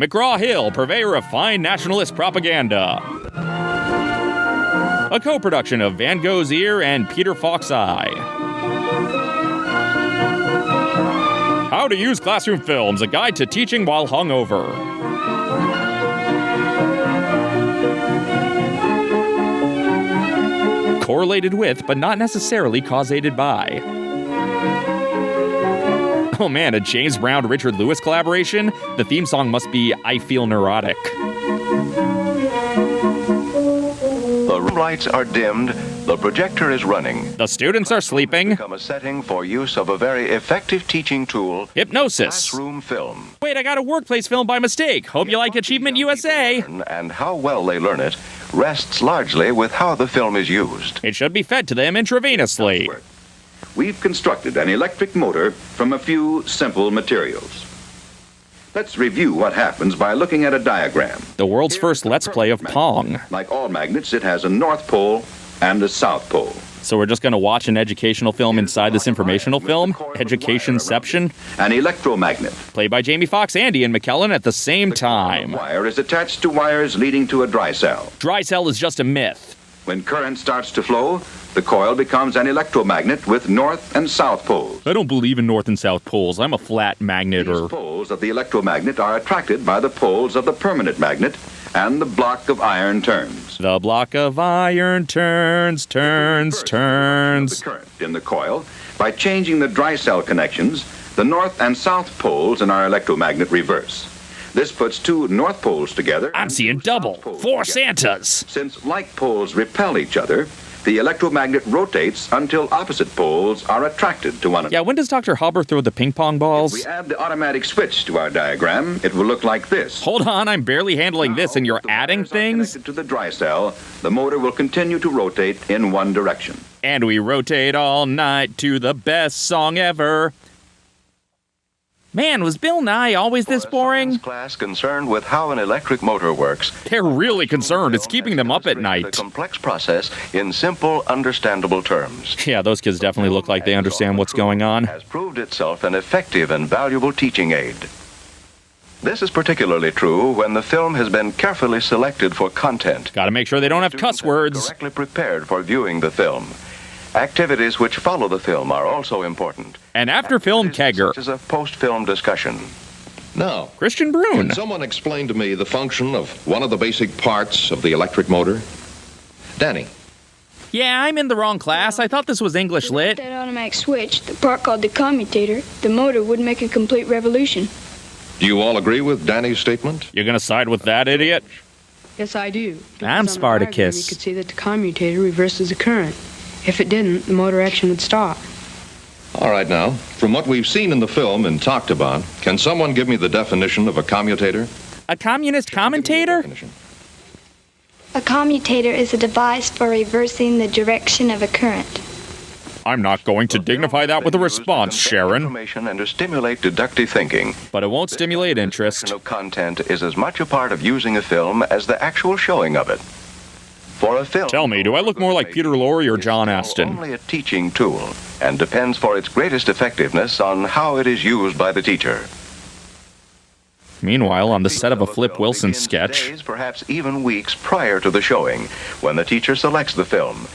McGraw-Hill, purveyor of fine nationalist propaganda. A co-production of Van Gogh's Ear and Peter Falk's Eye. How to Use Classroom Films, a guide to teaching while hungover. Correlated with, but not necessarily causated by. Oh man, a James Brown-Richard Lewis collaboration? The theme song must be I Feel Neurotic. The room lights are dimmed, the projector is running. The students are sleeping. Become a setting for use of a very effective teaching tool, Hypnosis. classroom film. Wait, I got a workplace film by mistake. Hope you like Achievement USA. And how well they learn it rests largely with how the film is used. It should be fed to them intravenously. We've constructed an electric motor from a few simple materials. Let's review what happens by looking at a diagram. The world's first Let's Play of Pong. Like all magnets, it has a north pole and a south pole. So we're just going to watch an educational film inside this informational film? Educationception? An electromagnet. Played by Jamie Foxx, Andy, and McKellen at the same time. The wire is attached to wires leading to a dry cell. Dry cell is just a myth. When current starts to flow, the coil becomes an electromagnet with north and south poles. I don't believe in north and south poles. I'm a flat magnet These poles of the electromagnet are attracted by the poles of the permanent magnet, and the block of iron turns. The block of iron turns. The current in the coil, by changing the dry cell connections, the north and south poles in our electromagnet reverse. This puts two north poles together. I'm seeing double. 4 Santas. Since like poles repel each other, the electromagnet rotates until opposite poles are attracted to one another. Yeah, when does Dr. Hubber throw the ping pong balls? If we add the automatic switch to our diagram, it will look like this. Hold on, I'm barely handling this and you're adding things? Connected to the dry cell, the motor will continue to rotate in one direction. And we rotate all night to the best song ever. Man, was Bill Nye always this boring? Class concerned with how an electric motor works. They're really concerned. It's keeping them up at night. The complex process in simple, understandable terms. Yeah, those kids definitely look like they understand what's going on. Has proved itself an effective and valuable teaching aid. This is particularly true when the film has been carefully selected for content. Gotta make sure they don't have cuss words. Correctly prepared for viewing the film. Activities which follow the film are also important. An after-film kegger. Such as a post-film discussion. Now, Christian Brune. can someone explain to me the function of one of the basic parts of the electric motor? Danny. Yeah, I'm in the wrong class. I thought this was English lit. That automatic switch, the part called the commutator, the motor would make a complete revolution. Do you all agree with Danny's statement? You're gonna side with that idiot? Yes, I do. I'm Because on the diagram, Spartacus. You could see that the commutator reverses the current. If it didn't, the motor action would stop. All right, now, from what we've seen in the film and talked about, can someone give me the definition of a commutator? A communist commentator? A commutator is a device for reversing the direction of a current. I'm not going to dignify that with a response, Sharon. Information and to stimulate deductive thinking. But it won't stimulate interest. Of content is as much a part of using a film as the actual showing of it. For a film, Tell me, do I look more like Peter Lorre or John Aston? Only a teaching tool, and depends for its greatest effectiveness on how it is used by the teacher. Meanwhile, on the set of a Flip Wilson Begins sketch, days, perhaps even weeks prior to the showing, when the teacher selects the film.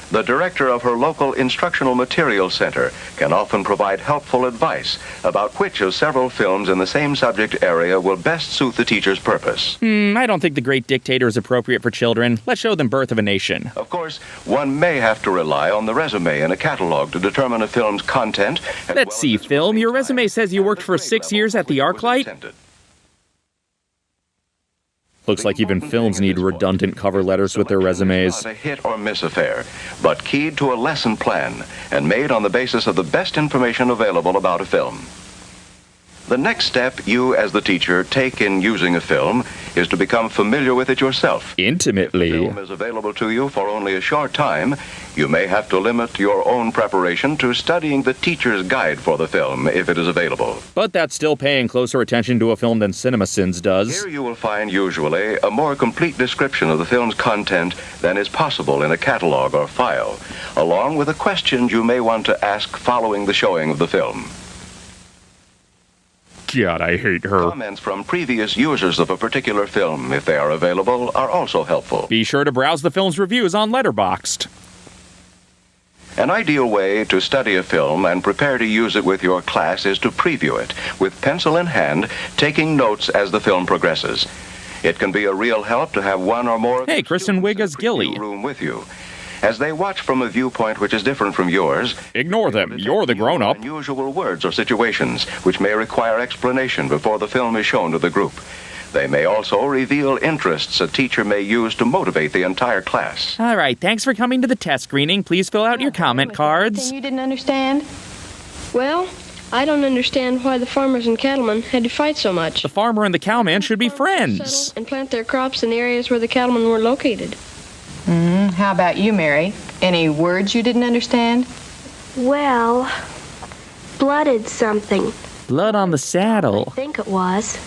The director of her local instructional materials center can often provide helpful advice about which of several films in the same subject area will best suit the teacher's purpose. I don't think The Great Dictator is appropriate for children. Let's show them Birth of a Nation. Of course, one may have to rely on the resume in a catalog to determine a film's content. Let's see, film. Your resume says you worked for 6 years at the ArcLight. Looks like even films need redundant cover letters with their resumes. Not a hit or miss affair, but keyed to a lesson plan and made on the basis of the best information available about a film. The next step you, as the teacher, take in using a film is to become familiar with it yourself. Intimately. If the film is available to you for only a short time, you may have to limit your own preparation to studying the teacher's guide for the film if it is available. But that's still paying closer attention to a film than CinemaSins does. Here you will find usually a more complete description of the film's content than is possible in a catalog or file, along with the questions you may want to ask following the showing of the film. God, I hate her. Comments from previous users of a particular film, if they are available, are also helpful. Be sure to browse the film's reviews on Letterboxd. An ideal way to study a film and prepare to use it with your class is to preview it, with pencil in hand, taking notes as the film progresses. It can be a real help to have one or more of Hey, Kristen Wiig as Gilly. room with you. As they watch from a viewpoint which is different from yours, Ignore them. You're the grown-up. unusual words or situations which may require explanation before the film is shown to the group. They may also reveal interests a teacher may use to motivate the entire class. All right, thanks for coming to the test screening. Please fill out your comment cards. Anything you didn't understand? Well, I don't understand why the farmers and cattlemen had to fight so much. The farmer and the cowman should be friends. Settle and plant their crops in the areas where the cattlemen were located. How about you, Mary? Any words you didn't understand? Well, blooded something. Blood on the I saddle. think it was.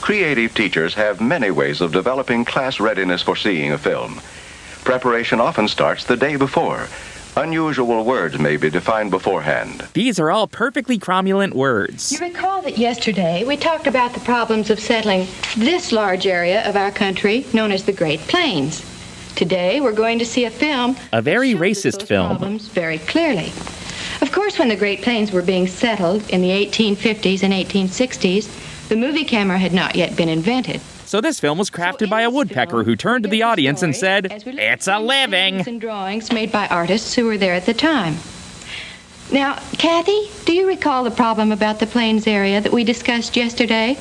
Creative teachers have many ways of developing class readiness for seeing a film. Preparation often starts the day before. Unusual words may be defined beforehand. These are all perfectly cromulent words. You recall that yesterday we talked about the problems of settling this large area of our country known as the Great Plains. Today we're going to see a film. A very that shows racist those film. Problems very clearly. Of course, when the Great Plains were being settled in the 1850s and 1860s, the movie camera had not yet been invented. So this film was crafted by a woodpecker who turned to the audience and said, "It's a living." And drawings made by artists who were there at the time. Now, Kathy, do you recall the problem about the Plains area that we discussed yesterday?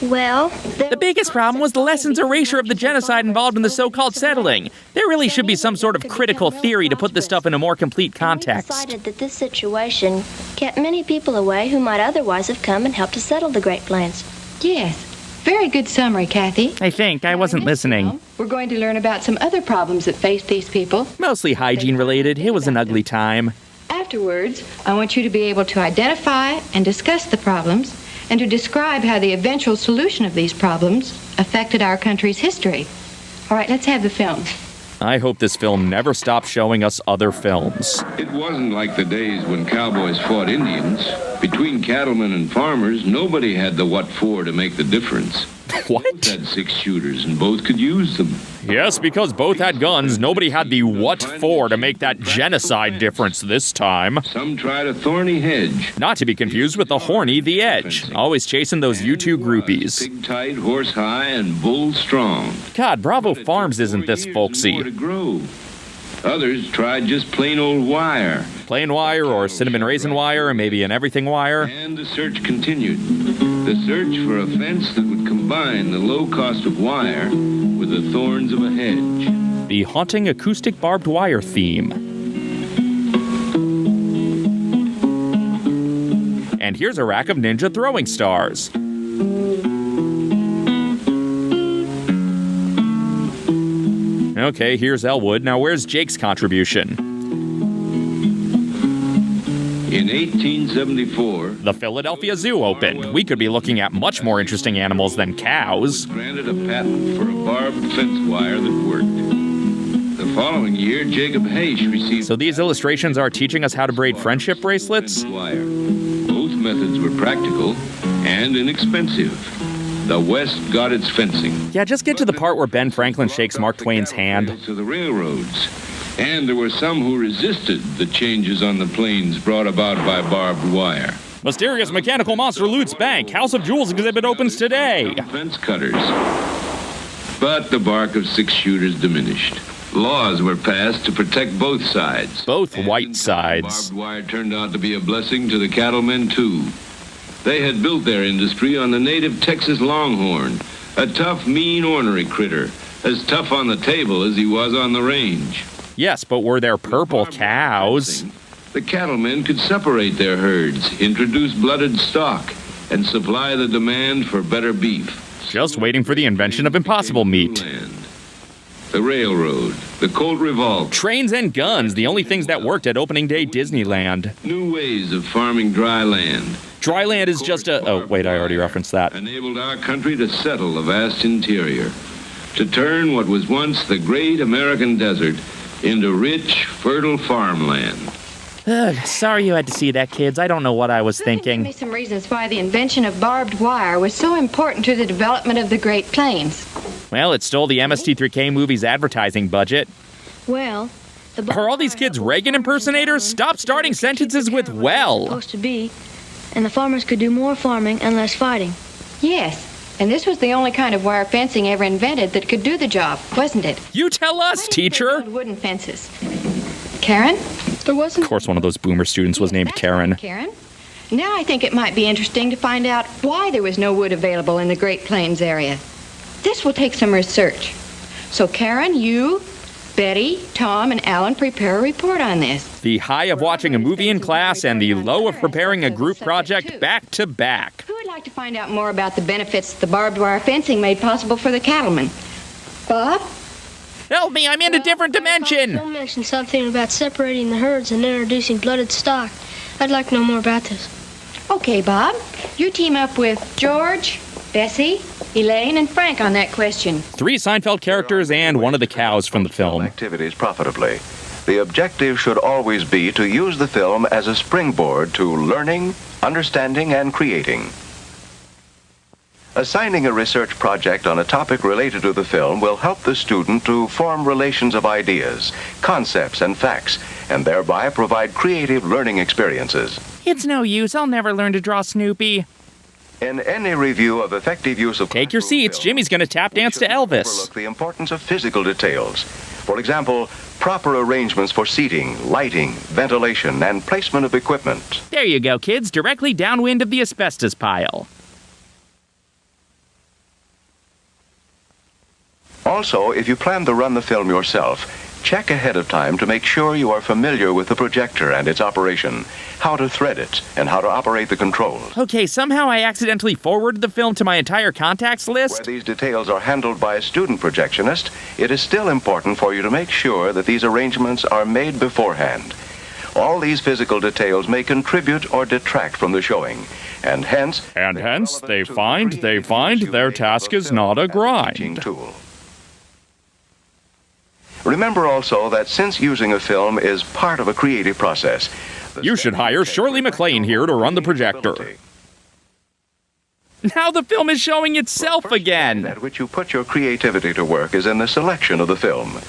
Well, The biggest problem was the lessons erasure of the genocide involved in the so-called settling. There really should be some sort of critical theory to put this stuff in a more complete context. decided that this situation kept many people away who might otherwise have come and helped to settle the Great Plains. Yes. Very good summary, Kathy. I think I wasn't listening. We're going to learn about some other problems that faced these people. Mostly hygiene related. It was an ugly time. Afterwards, I want you to be able to identify and discuss the problems and to describe how the eventual solution of these problems affected our country's history. All right, let's have the film. I hope this film never stops showing us other films. It wasn't like the days when cowboys fought Indians. Between cattlemen and farmers, nobody had the what for to make the difference. What? Both had 6 shooters and both could use them. Yes, because both had guns, nobody had the what for to make that genocide difference this time. Some tried a thorny hedge. Not to be confused with the horny The Edge, always chasing those U2 groupies. Pig tight, horse high, and bull strong. God, Bravo Farms isn't this More folksy. to grow. Others tried just plain old wire. Plain wire or cinnamon raisin wire or maybe an everything wire. And the search continued. The search for a fence that would combine the low cost of wire with the thorns of a hedge. The haunting acoustic barbed wire theme. And here's a rack of ninja throwing stars. Okay, here's Elwood. Now where's Jake's contribution? In 1874, The Philadelphia Zoo opened. We could be looking at much more interesting animals than cows. granted a patent for a barbed fence wire that worked. The following year, Jacob Hayes received So these illustrations are teaching us how to braid friendship bracelets? wire. Both methods were practical and inexpensive. The West got its fencing. Yeah, just get to the part where Ben Franklin shakes Mark Twain's hand. To the railroads. And there were some who resisted the changes on the plains brought about by barbed wire. Mysterious mechanical monster loots bank. House of Jewels exhibit opens today. Fence cutters. But the bark of 6 shooters diminished. Laws were passed to protect both sides. Both And white sides. Barbed wire turned out to be a blessing to the cattlemen, too. They had built their industry on the native Texas longhorn, a tough, mean, ornery critter, as tough on the table as he was on the range. Yes, but were there purple cows? The cattlemen could separate their herds, introduce blooded stock, and supply the demand for better beef. Just waiting for the invention of impossible meat. The railroad, the Colt revolt, Trains and guns, the only things that worked at opening day Disneyland. new ways of farming dry land. Dry land is just a... Oh, wait, I already referenced that. Enabled our country to settle a vast interior, to turn what was once the great American desert into rich, fertile farmland. Ugh, sorry you had to see that, kids. I don't know what I was Give me thinking. some reasons why the invention of barbed wire was so important to the development of the Great Plains. Well, it stole the MST3K movie's advertising budget. Well, Are all these kids Reagan impersonators? Stop starting sentences with well. supposed to be, and the farmers could do more farming and less fighting. Yes, and this was the only kind of wire fencing ever invented that could do the job, wasn't it? You tell us, Why didn't they teacher. build wooden fences. Karen? There wasn't. Of course, one of those boomer students was named That's Karen. right, Karen. Now I think it might be interesting to find out why there was no wood available in the Great Plains area. This will take some research. So Karen, you, Betty, Tom, and Alan prepare a report on this. The high of watching a movie in class and the low of preparing a group project back to back. Who would like to find out more about the benefits the barbed wire fencing made possible for the cattlemen? Bob? Help me, I'm in a different dimension. Phil mentioned something about separating the herds and introducing blooded stock. I'd like to know more about this. Okay, Bob. You team up with George, Bessie, Elaine, and Frank on that question. 3 Seinfeld characters and one of the cows from the film. Activities profitably. The objective should always be to use the film as a springboard to learning, understanding, and creating. Assigning a research project on a topic related to the film will help the student to form relations of ideas, concepts, and facts, and thereby provide creative learning experiences. It's no use, I'll never learn to draw Snoopy. In any review of effective use of Take your classroom seats, film, Jimmy's gonna tap we dance to should not Elvis. overlook the importance of physical details. For example, proper arrangements for seating, lighting, ventilation, and placement of equipment. There you go, kids, directly downwind of the asbestos pile. Also, if you plan to run the film yourself, check ahead of time to make sure you are familiar with the projector and its operation, how to thread it, and how to operate the controls. Okay, somehow I accidentally forwarded the film to my entire contacts Where list. these details are handled by a student projectionist, it is still important for you to make sure that these arrangements are made beforehand. All these physical details may contribute or detract from the showing, and hence they find their task is not a teaching tool. Remember also that since using a film is part of a creative process, You should hire Shirley MacLaine here to run the projector. Now the film is showing itself again. At which you put your creativity to work is in the selection of the film,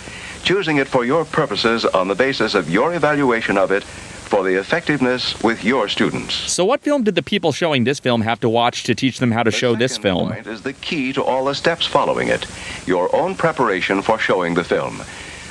choosing it for your purposes on the basis of your evaluation of it for the effectiveness with your students. So what film did the people showing this film have to watch to teach them how to show this film? The second point is the key to all the steps following it, your own preparation for showing the film.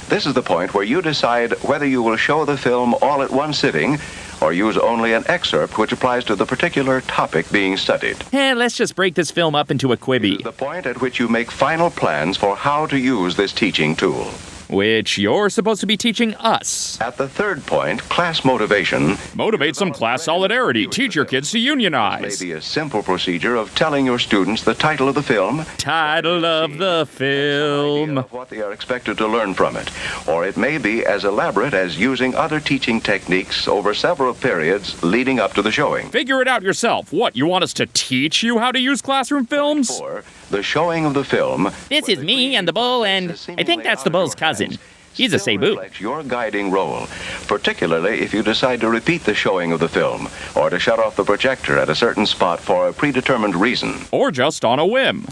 This is the point where you decide whether you will show the film all at one sitting or use only an excerpt which applies to the particular topic being studied. Let's just break this film up into a This Quibi, is the point at which you make final plans for how to use this teaching tool. which you're supposed to be teaching us. At the third point, class motivation, Motivate some class solidarity. Teach your kids to may unionize. be a simple procedure of telling your students the title of the film, Title of the film. of what they are expected to learn from it. Or it may be as elaborate as using other teaching techniques over several periods leading up to the showing. Figure it out yourself. What, you want us to teach you how to use classroom films? For the showing of the film, This is me and the bull, and I think that's the bull's cousin. He's a still Cebu. reflects your guiding role, particularly if you decide to repeat the showing of the film or to shut off the projector at a certain spot for a predetermined reason. Or just on a whim.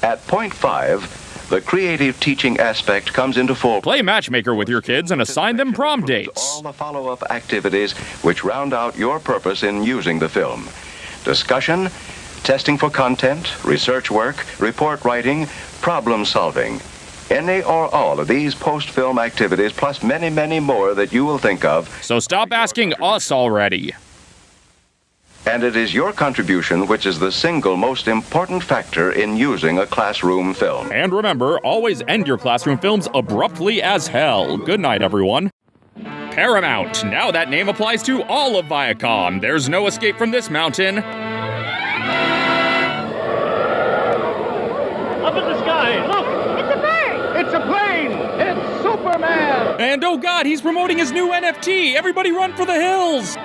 At point 5, the creative teaching aspect comes into full Play matchmaker with your kids and assign them prom dates. all the follow-up activities which round out your purpose in using the film. Discussion, testing for content, research work, report writing, problem solving. Any or all of these post-film activities, plus many, many more that you will think of, So stop asking us already. and it is your contribution which is the single most important factor in using a classroom film. And remember, always end your classroom films abruptly as hell. Good night, everyone. Paramount. Now that name applies to all of Viacom. There's no escape from this mountain. Up in the sky, look! It's a bird! It's a plane! It's Superman! And oh god, he's promoting his new NFT! Everybody run for the hills!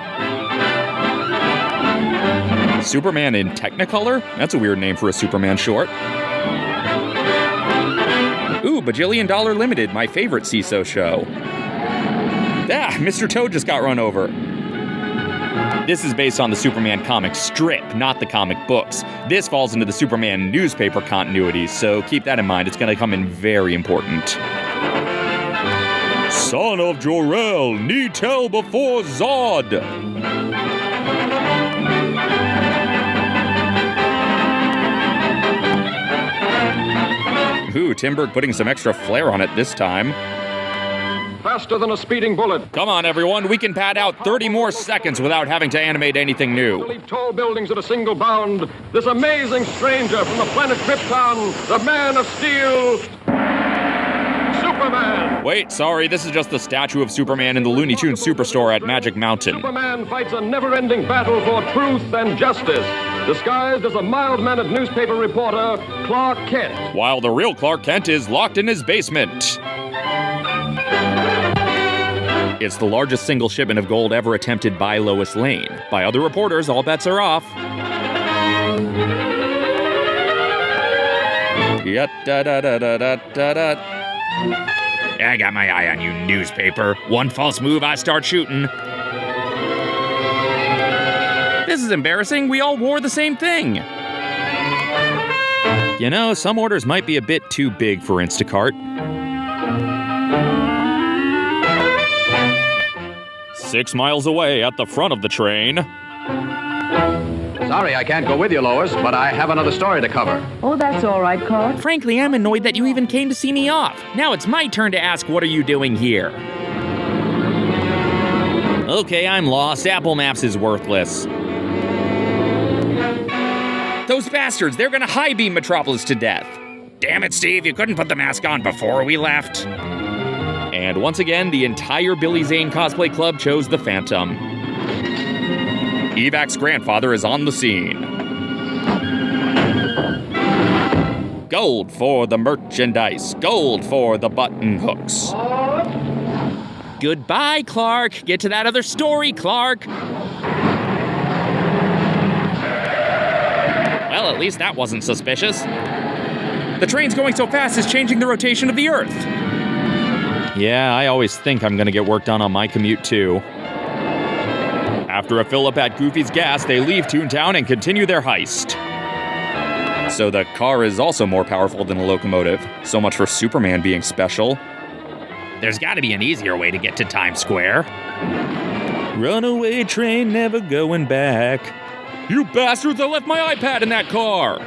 Superman in Technicolor? That's a weird name for a Superman short. Ooh, $1 Bajillion Limited, my favorite CISO show. Ah, Mr. Toad just got run over. This is based on the Superman comic strip, not the comic books. This falls into the Superman newspaper continuity, so keep that in mind. It's going to come in very important. Son of Jor-El, need tell before Zod. Ooh, Tim Burke putting some extra flair on it this time. Faster than a speeding bullet. Come on, everyone. We can pad out 30 more seconds without having to animate anything new. Leap tall buildings at a single bound. This amazing stranger from the planet Krypton, the Man of Steel, Superman. Wait, sorry. This is just the statue of Superman in the Looney Tunes Superstore at Magic Mountain. Superman fights a never-ending battle for truth and justice, disguised as a mild-mannered newspaper reporter, Clark Kent. While the real Clark Kent is locked in his basement. It's the largest single shipment of gold ever attempted by Lois Lane. By other reporters, all bets are off. I got my eye on you, newspaper. One false move, I start shooting. This is embarrassing. We all wore the same thing. You know, some orders might be a bit too big for Instacart. 6 miles away at the front of the train. Sorry I can't go with you, Lois, but I have another story to cover. Oh, that's all right, Clark. Frankly, I'm annoyed that you even came to see me off. Now it's my turn to ask, what are you doing here? Okay, I'm lost. Apple Maps is worthless. Those bastards, they're gonna high beam Metropolis to death. Damn it, Steve, you couldn't put the mask on before we left. And once again, the entire Billy Zane cosplay club chose the Phantom. Evac's grandfather is on the scene. Gold for the merchandise. Gold for the button hooks. Goodbye, Clark. Get to that other story, Clark. Well, at least that wasn't suspicious. The train's going so fast it's changing the rotation of the Earth. Yeah, I always think I'm gonna get work done on my commute, too. After a fill-up at Goofy's Gas, they leave Toontown and continue their heist. So the car is also more powerful than a locomotive. So much for Superman being special. There's gotta be an easier way to get to Times Square. Runaway train, never going back. You bastards, I left my iPad in that car!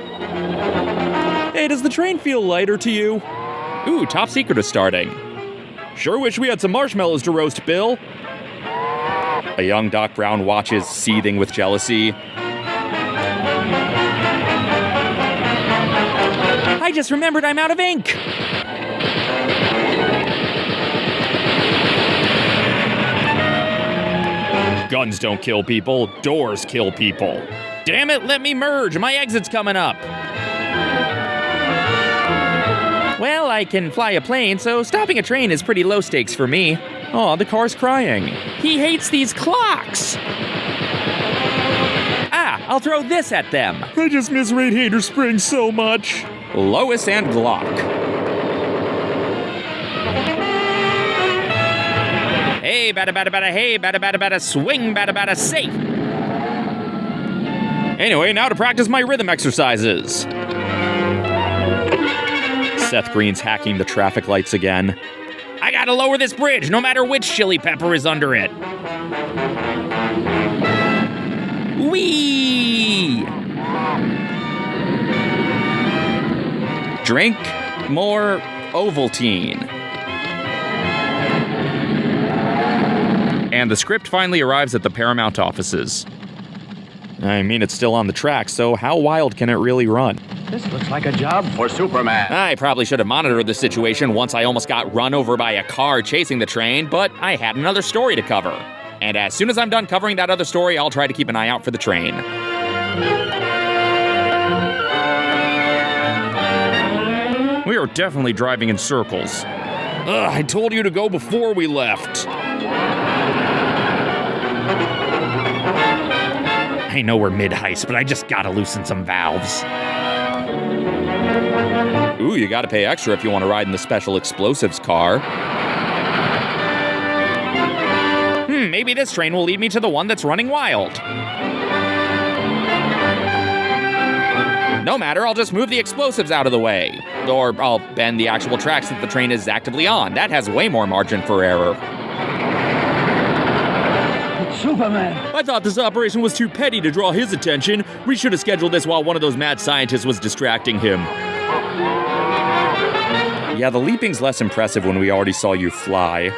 Hey, does the train feel lighter to you? Ooh, Top Secret is starting. Sure wish we had some marshmallows to roast, Bill. A young Doc Brown watches, seething with jealousy. I just remembered I'm out of ink! Guns don't kill people, doors kill people. Damn it, let me merge, my exit's coming up. Well, I can fly a plane, so stopping a train is pretty low stakes for me. Aw, the car's crying. He hates these clocks! Ah, I'll throw this at them. I just miss Radiator Springs so much. Lois and Glock. Hey, bada bada bada, hey, bada bada bada, swing, bada bada, safe. Anyway, now to practice my rhythm exercises. Seth Green's hacking the traffic lights again. I gotta lower this bridge, no matter which chili pepper is under it. Whee! Drink more Ovaltine. And the script finally arrives at the Paramount offices. I mean, it's still on the track, so how wild can it really run? This looks like a job for Superman. I probably should have monitored the situation once I almost got run over by a car chasing the train, but I had another story to cover. And as soon as I'm done covering that other story, I'll try to keep an eye out for the train. We are definitely driving in circles. Ugh, I told you to go before we left. I know we're mid-heist, but I just gotta loosen some valves. Ooh, you gotta pay extra if you want to ride in the special explosives car. Maybe this train will lead me to the one that's running wild. No matter, I'll just move the explosives out of the way. Or I'll bend the actual tracks that the train is actively on. That has way more margin for error. Superman! I thought this operation was too petty to draw his attention. We should have scheduled this while one of those mad scientists was distracting him. Yeah, the leaping's less impressive when we already saw you fly.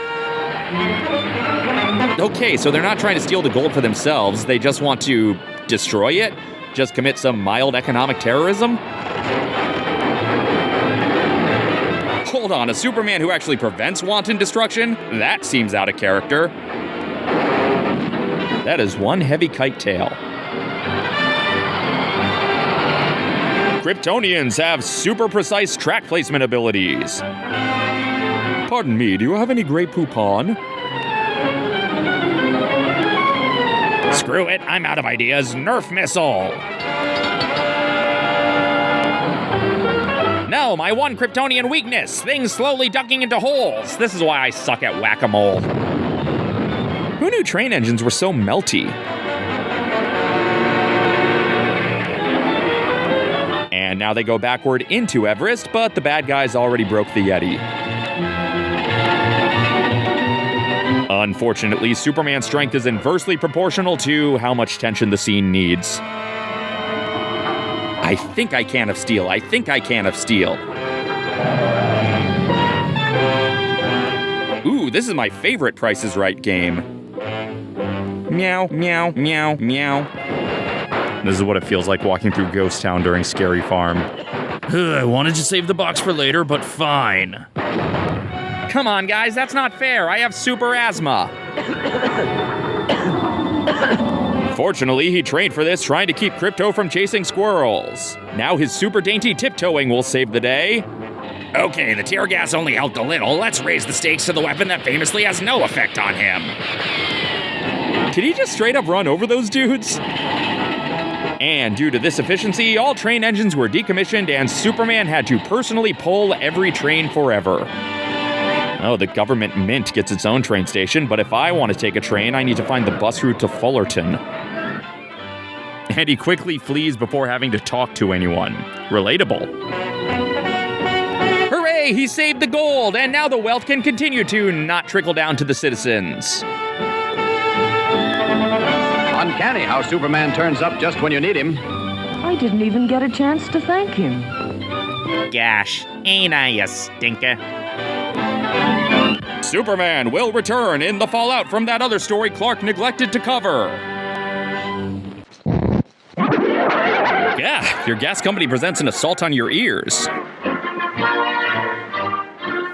Okay, so they're not trying to steal the gold for themselves. They just want to destroy it? Just commit some mild economic terrorism? Hold on, a Superman who actually prevents wanton destruction? That seems out of character. That is one heavy kite tail. Kryptonians have super precise track placement abilities. Pardon me, do you have any Grey Poupon? Screw it, I'm out of ideas. Nerf missile! No, my one Kryptonian weakness. Things slowly ducking into holes. This is why I suck at whack-a-mole. Who knew train engines were so melty? And now they go backward into Everest, but the bad guys already broke the Yeti. Unfortunately, Superman's strength is inversely proportional to how much tension the scene needs. I think I can of steel. I think I can of steel. Ooh, this is my favorite Price is Right game. Meow, meow, meow, meow. This is what it feels like walking through Ghost Town during Scary Farm. I wanted to save the box for later, but fine. Come on, guys, that's not fair. I have super asthma. Fortunately, he trained for this, trying to keep Krypto from chasing squirrels. Now his super dainty tiptoeing will save the day. Okay, the tear gas only helped a little. Let's raise the stakes to the weapon that famously has no effect on him. Did he just straight up run over those dudes? And due to this efficiency, all train engines were decommissioned and Superman had to personally pull every train forever. Oh, the government mint gets its own train station, but if I want to take a train, I need to find the bus route to Fullerton. And he quickly flees before having to talk to anyone. Relatable. Hooray, he saved the gold, and now the wealth can continue to not trickle down to the citizens. Uncanny how Superman turns up just when you need him. I didn't even get a chance to thank him. Gosh, ain't I a stinker? Superman will return in the fallout from that other story Clark neglected to cover. Yeah, your gas company presents an assault on your ears.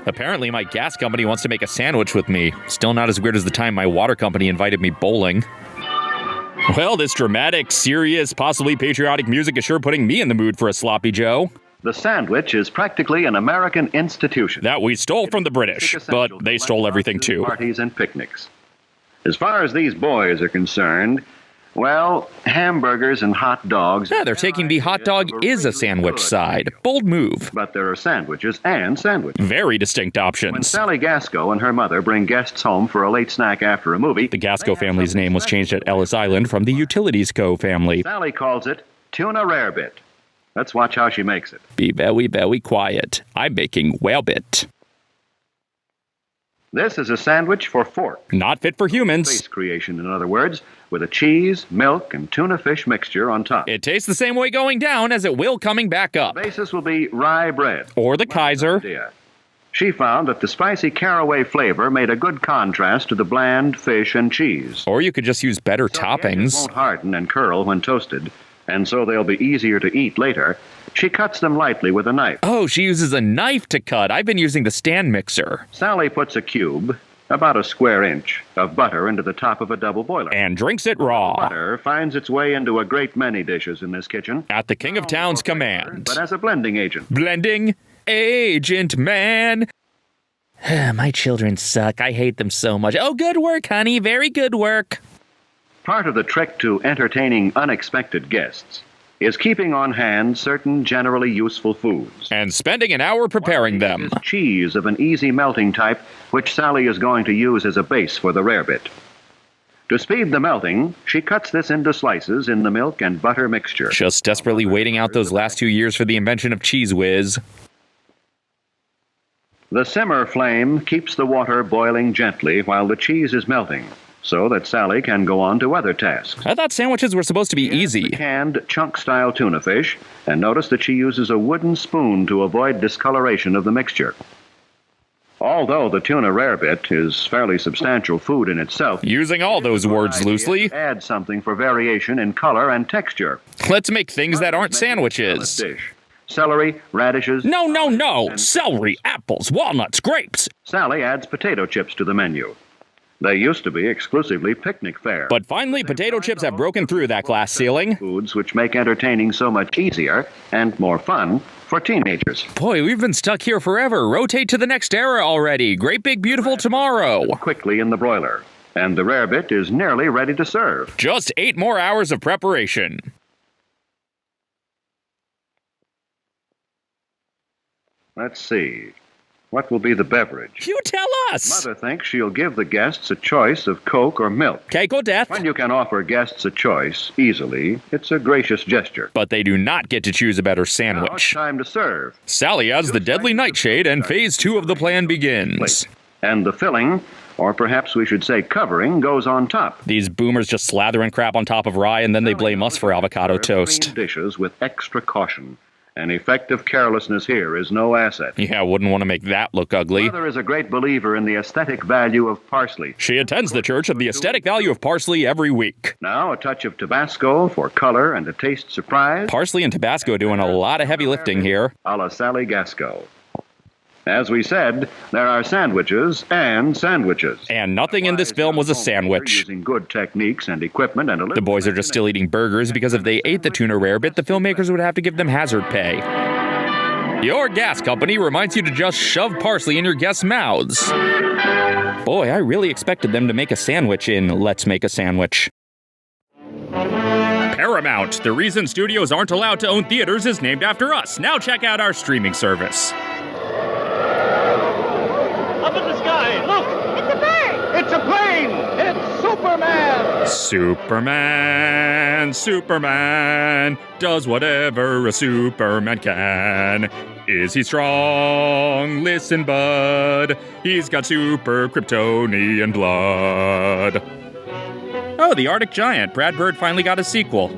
Apparently my gas company wants to make a sandwich with me. Still not as weird as the time my water company invited me bowling. Well, this dramatic, serious, possibly patriotic music is sure putting me in the mood for a sloppy Joe. The sandwich is practically an American institution. That we stole from the British, but they stole everything too. Parties and picnics. As far as these boys are concerned, well, hamburgers and hot dogs... Yeah, they're taking the hot dog is a sandwich side. Bold move. But there are sandwiches and sandwiches. Very distinct options. When Sally Gasco and her mother bring guests home for a late snack after a movie... The Gasco family's name was changed at Ellis Island from the Utilities Co. family. Sally calls it tuna rarebit. Let's watch how she makes it. Be very quiet. I'm making whalebit. This is a sandwich for fork. Not fit for humans. Space creation, in other words, with a cheese, milk, and tuna fish mixture on top. It tastes the same way going down as it will coming back up. The basis will be rye bread. Or the Kaiser. She found that the spicy caraway flavor made a good contrast to the bland fish and cheese. Or you could just use better toppings. They won't harden and curl when toasted, and so they'll be easier to eat later. She cuts them lightly with a knife. Oh, she uses a knife to cut. I've been using the stand mixer. Sally puts a cube, about a square inch, of butter into the top of a double boiler. And drinks it raw. Butter finds its way into a great many dishes in this kitchen. At the King of Town's command. But as a blending agent. Blending agent, man. My children suck. I hate them so much. Oh, good work, honey. Very good work. Part of the trick to entertaining unexpected guests is keeping on hand certain generally useful foods. And spending an hour preparing them. Cheese of an easy melting type, which Sally is going to use as a base for the rarebit. To speed the melting, she cuts this into slices in the milk and butter mixture. Just desperately waiting out those last 2 years for the invention of Cheese Whiz. The simmer flame keeps the water boiling gently while the cheese is melting, so that Sally can go on to other tasks. I thought sandwiches were supposed to be easy. Canned chunk-style tuna fish, and notice that she uses a wooden spoon to avoid discoloration of the mixture. Although the tuna rarebit is fairly substantial food in itself, using all those words loosely, add something for variation in color and texture. Let's make things that aren't sandwiches. Celery, radishes... No! Celery, apples, walnuts, grapes! Sally adds potato chips to the menu. They used to be exclusively picnic fare. But finally, potato chips have broken through that glass ceiling. Foods which make entertaining so much easier and more fun for teenagers. Boy, we've been stuck here forever. Rotate to the next era already. Great big beautiful tomorrow. Quickly in the broiler. And the rarebit is nearly ready to serve. Just 8 more hours of preparation. Let's see. What will be the beverage? You tell us! Mother thinks she'll give the guests a choice of Coke or milk. Cake or death? When you can offer guests a choice easily, it's a gracious gesture. But they do not get to choose a better Now sandwich. it's time to serve. Sally adds the deadly nightshade and phase 2 of the plan begins. And the filling, or perhaps we should say covering, goes on top. These boomers just slathering crap on top of rye and then they blame us for avocado toast. Dishes with extra caution. And effective carelessness here is no asset. Yeah, wouldn't want to make that look ugly. Mother is a great believer in the aesthetic value of parsley. She attends the church of the aesthetic value of parsley every week. Now a touch of Tabasco for color and a taste surprise. Parsley and Tabasco doing a lot of heavy lifting here. A la Sally Gasco. As we said, there are sandwiches and sandwiches. And nothing in this film was a sandwich. Using good techniques and equipment and the boys are just still eating burgers because if they ate the tuna rarebit, the filmmakers would have to give them hazard pay. Your gas company reminds you to just shove parsley in your guests' mouths. Boy, I really expected them to make a sandwich in Let's Make a Sandwich. Paramount, the reason studios aren't allowed to own theaters is named after us. Now check out our streaming service. Up in the sky, look! It's a bird! It's a plane! It's Superman! Superman does whatever a Superman can. Is he strong? Listen, bud. He's got super Kryptonian blood. Oh, The Arctic Giant. Brad Bird finally got a sequel.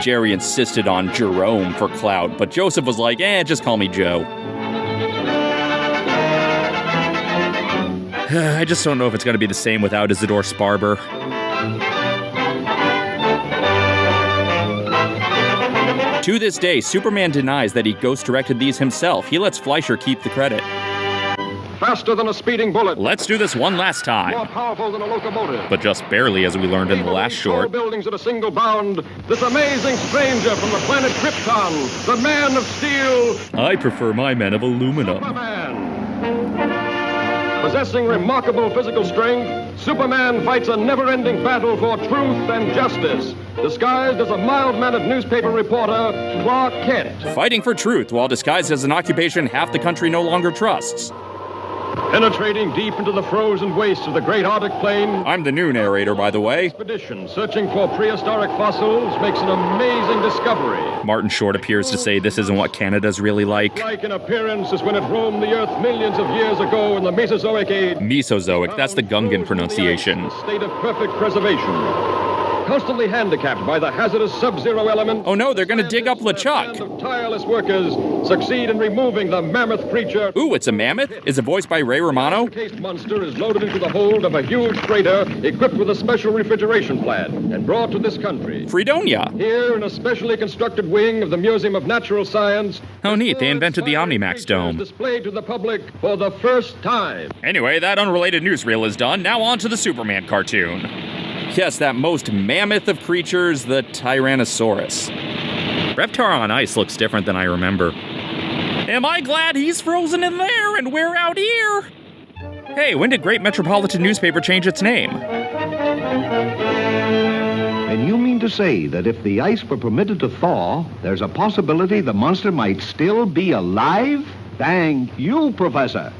Jerry insisted on Jerome for clout, but Joseph was like, just call me Joe. I just don't know if it's going to be the same without Isidore Sparber. To this day, Superman denies that he ghost-directed these himself. He lets Fleischer keep the credit. Faster than a speeding bullet. Let's do this one last time. More powerful than a locomotive. But just barely, as we learned in the last short. Buildings at a single bound. This amazing stranger from the planet Krypton, the Man of Steel. I prefer my men of aluminum. Superman. Possessing remarkable physical strength, Superman fights a never-ending battle for truth and justice, disguised as a mild-mannered newspaper reporter, Clark Kent. Fighting for truth while disguised as an occupation half the country no longer trusts. Penetrating deep into the frozen wastes of the great Arctic plain. I'm the new narrator, by the way. Expedition searching for prehistoric fossils makes an amazing discovery. Martin Short appears to say this isn't what Canada's really like. Like in appearance as when it roamed the Earth millions of years ago in the Mesozoic age. Mesozoic, that's the Gungan pronunciation. State of perfect preservation. Constantly handicapped by the hazardous sub-zero element. Oh no, they're gonna dig up LeChuck. Tireless workers succeed in removing the mammoth creature. Ooh, it's a mammoth? Is it voiced by Ray Romano? The cased monster is loaded into the hold of a huge freighter equipped with a special refrigeration plant and brought to this country. Fredonia. Here in a specially constructed wing of the Museum of Natural Science. Oh neat, they invented the Omnimax Dome. Displayed to the public for the first time. Anyway, that unrelated newsreel is done. Now on to the Superman cartoon. Yes, that most mammoth of creatures, the Tyrannosaurus. Reptar on ice looks different than I remember. Am I glad he's frozen in there and we're out here? Hey, when did Great Metropolitan Newspaper change its name? And you mean to say that if the ice were permitted to thaw, there's a possibility the monster might still be alive? Thank you, Professor.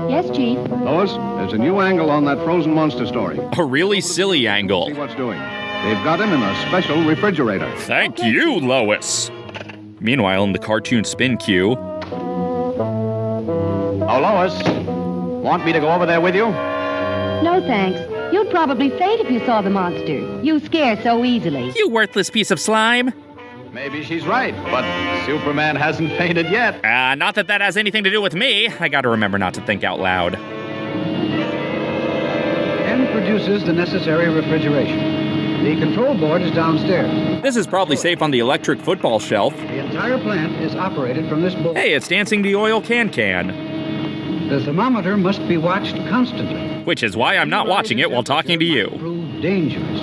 Yes, Chief. Lois, there's a new angle on that frozen monster story. A really silly angle. See what's doing. They've got him in a special refrigerator. Thank you, Lois. Meanwhile, in the cartoon spin queue... Oh, Lois, want me to go over there with you? No, thanks. You'd probably faint if you saw the monster. You scare so easily. You worthless piece of slime. Maybe she's right, but Superman hasn't fainted yet. Not that that has anything to do with me. I gotta remember not to think out loud. Ken produces the necessary refrigeration. The control board is downstairs. This is probably safe on the electric football shelf. The entire plant is operated from this board. Hey, it's dancing the oil can. The thermometer must be watched constantly. Which is why I'm not watching it while talking to you. Prove dangerous.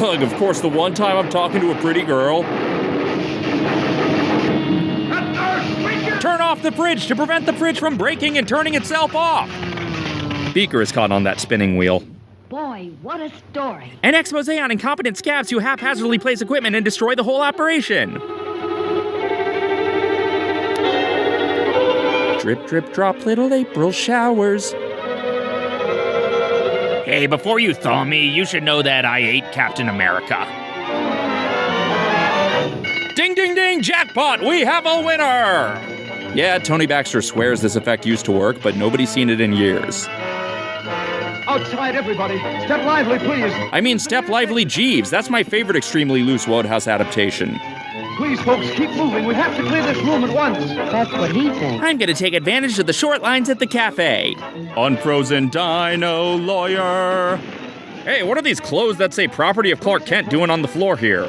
Ugh, of course, the one time I'm talking to a pretty girl. Turn off the fridge to prevent the fridge from breaking and turning itself off. Beaker is caught on that spinning wheel. Boy, what a story. An expose on incompetent scabs who haphazardly place equipment and destroy the whole operation. Drip, drip, drop, little April showers. Hey, before you thaw me, you should know that I ate Captain America. Ding, ding, ding, jackpot, we have a winner! Yeah, Tony Baxter swears this effect used to work, but nobody's seen it in years. Outside, everybody. Step lively, please. I mean, Step Lively Jeeves. That's my favorite extremely loose Wodehouse adaptation. Please, folks, keep moving. We have to clear this room at once. That's what he thinks. I'm gonna take advantage of the short lines at the cafe. Unfrozen Dino Lawyer. Hey, what are these clothes that say property of Clark Kent doing on the floor here?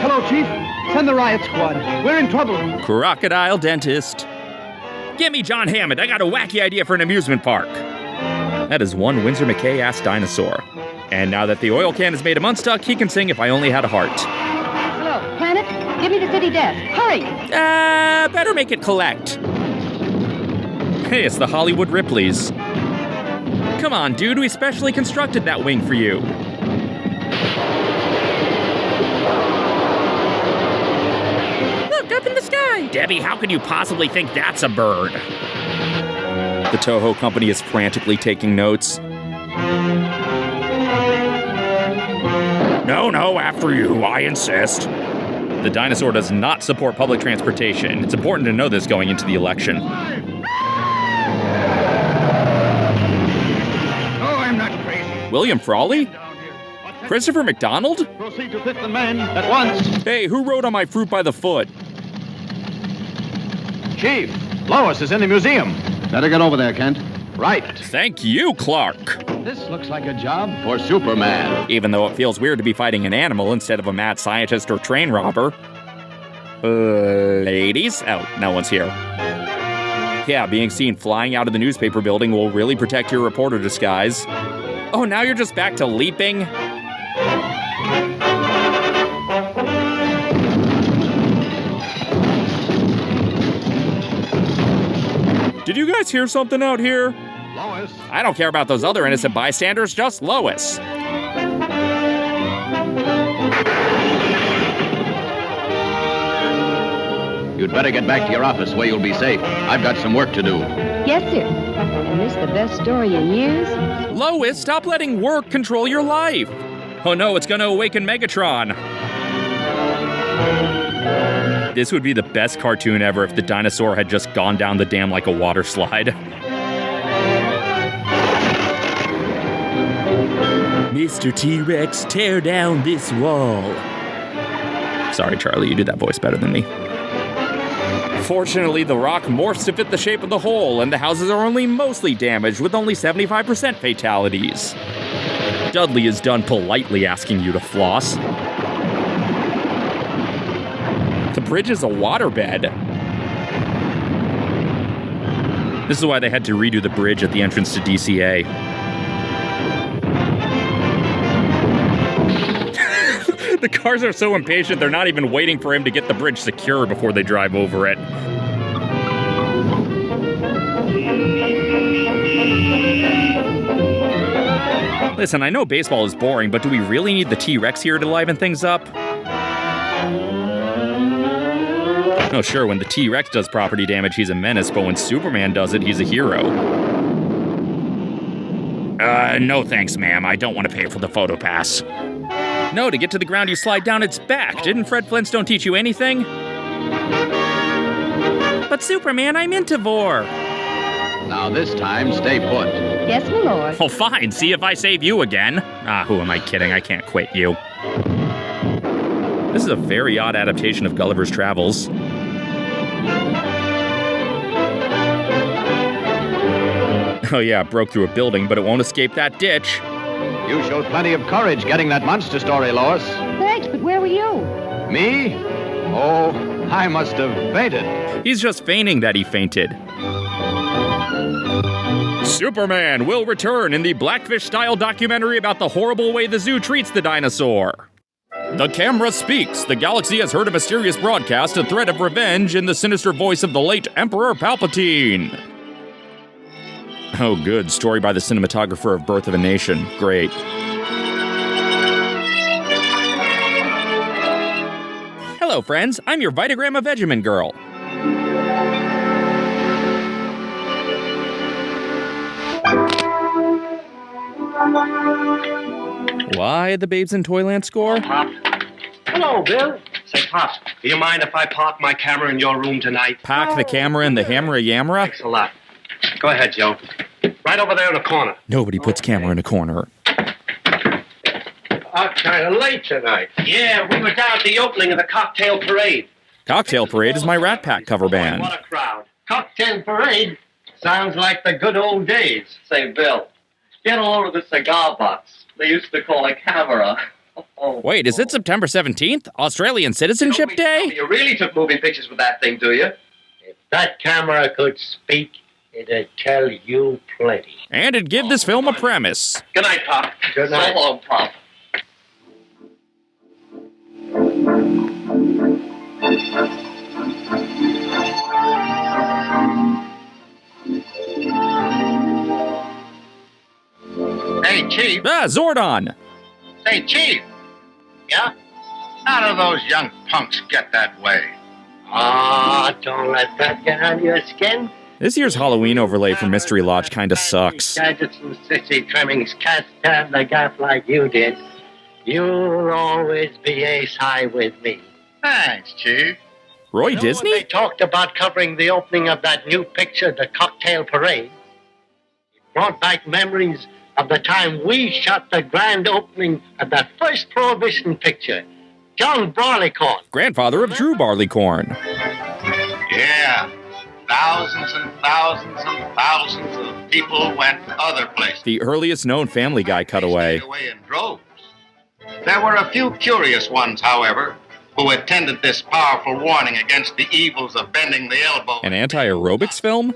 Hello, Chief. Send the riot squad. We're in trouble. Crocodile Dentist. Give me John Hammond. I got a wacky idea for an amusement park. That is one Winsor McKay-ass dinosaur. And now that the oil can has made him unstuck, he can sing If I Only Had a Heart. Hello, Planet. Give me the city desk. Hurry. Better make it collect. Hey, it's the Hollywood Ripleys. Come on, dude, we specially constructed that wing for you. Look, up in the sky. Debbie, how could you possibly think that's a bird? The Toho Company is frantically taking notes. No, after you, I insist. The dinosaur does not support public transportation. It's important to know this going into the election. Oh, I'm not crazy. William Frawley? Christopher McDonald? Proceed to fit the men at once. Hey, who rode on my fruit by the foot? Chief, Lois is in the museum. Better get over there, Kent. Right. Thank you, Clark. This looks like a job for Superman. Even though it feels weird to be fighting an animal instead of a mad scientist or train robber. Ladies? Oh, no one's here. Yeah, being seen flying out of the newspaper building will really protect your reporter disguise. Oh, now you're just back to leaping? Did you guys hear something out here? Lois. I don't care about those other innocent bystanders, just Lois. You'd better get back to your office where you'll be safe. I've got some work to do. Yes, sir. And this the best story in years? Lois, stop letting work control your life. Oh no, it's gonna awaken Megatron. This would be the best cartoon ever if the dinosaur had just gone down the dam like a water slide. Mr. T-Rex, tear down this wall. Sorry, Charlie, you did that voice better than me. Fortunately, the rock morphs to fit the shape of the hole, and the houses are only mostly damaged, with only 75% fatalities. Dudley is done politely asking you to floss. The bridge is a waterbed. This is why they had to redo the bridge at the entrance to DCA. The cars are so impatient, they're not even waiting for him to get the bridge secure before they drive over it. Listen, I know baseball is boring, but do we really need the T-Rex here to liven things up? Oh, sure, when the T-Rex does property damage, he's a menace, but when Superman does it, he's a hero. No thanks, ma'am. I don't want to pay for the photo pass. No, to get to the ground, you slide down its back. Didn't Fred Flintstone teach you anything? But Superman, I'm Intivore. Now this time, stay put. Yes, my lord. Oh, fine. See if I save you again. Who am I kidding? I can't quit you. This is a very odd adaptation of Gulliver's Travels. Oh yeah, it broke through a building, but it won't escape that ditch. You showed plenty of courage getting that monster story, Lois. Thanks, but where were you? Me? Oh, I must have fainted. He's just feigning that he fainted. Superman will return in the Blackfish-style documentary about the horrible way the zoo treats the dinosaur. The camera speaks. The galaxy has heard a mysterious broadcast, a threat of revenge in the sinister voice of the late Emperor Palpatine. Oh, good. Story by the cinematographer of Birth of a Nation. Great. Hello, friends. I'm your Vitagram of Vegemin girl. Why the Babes in Toyland score? Pop. Hello, Bill. Say, Pop, do you mind if I park my camera in your room tonight? Park the camera in the hammer-a-yamra? Thanks a lot. Go ahead, Joe. Right over there in the corner. Nobody puts camera in a corner. Kind of late tonight. Yeah, we were down at the opening of the Cocktail Parade. Cocktail Parade is my Rat Pack cover band. What a crowd. Cocktail Parade sounds like the good old days. Say, Bill, get a load of the cigar box. They used to call it camera. Wait, is it September 17th? Australian Citizenship Day? You really took moving pictures with that thing, do you? If that camera could speak, it'd tell you plenty. And it'd give this film a premise. Good night, Pop. Good night. So long, Pop. Hey, Chief. Zordon! Say, Chief. Yeah? How do those young punks get that way? Don't let that get on your skin. This year's Halloween overlay for Mystery Lodge kinda sucks. Gadgets and sissy trimmings can't stand the gaff like you did. You'll always be ace high with me. Thanks, Chief. Roy Disney? When they talked about covering the opening of that new picture, The Cocktail Parade, it brought back memories of the time we shot the grand opening of that first Prohibition picture, John Barleycorn. Grandfather of Drew Barleycorn. Yeah. Thousands and thousands and thousands of people went other places. The earliest known Family Guy cutaway. Away in droves. There were a few curious ones, however, who attended this powerful warning against the evils of bending the elbow. An anti-aerobics film?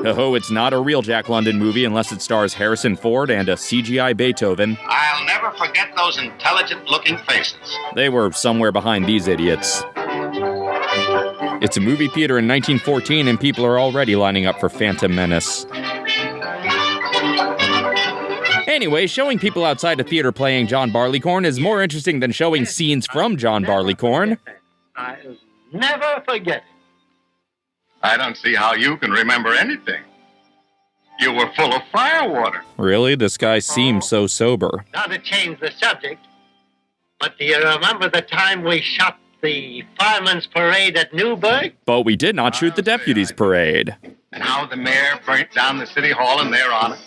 Oh, it's not a real Jack London movie unless it stars Harrison Ford and a CGI Beethoven. I'll never forget those intelligent-looking faces. They were somewhere behind these idiots. It's a movie theater in 1914 and people are already lining up for Phantom Menace. Anyway, showing people outside a theater playing John Barleycorn is more interesting than showing scenes from John Barleycorn. I'll never forget it. I don't see how you can remember anything. You were full of firewater. Really? This guy seems so sober. Not to change the subject, but do you remember the time we shot the Fireman's Parade at Newburgh? But we did not shoot the Deputies Parade. And how the mayor burnt down the city hall and they're on it.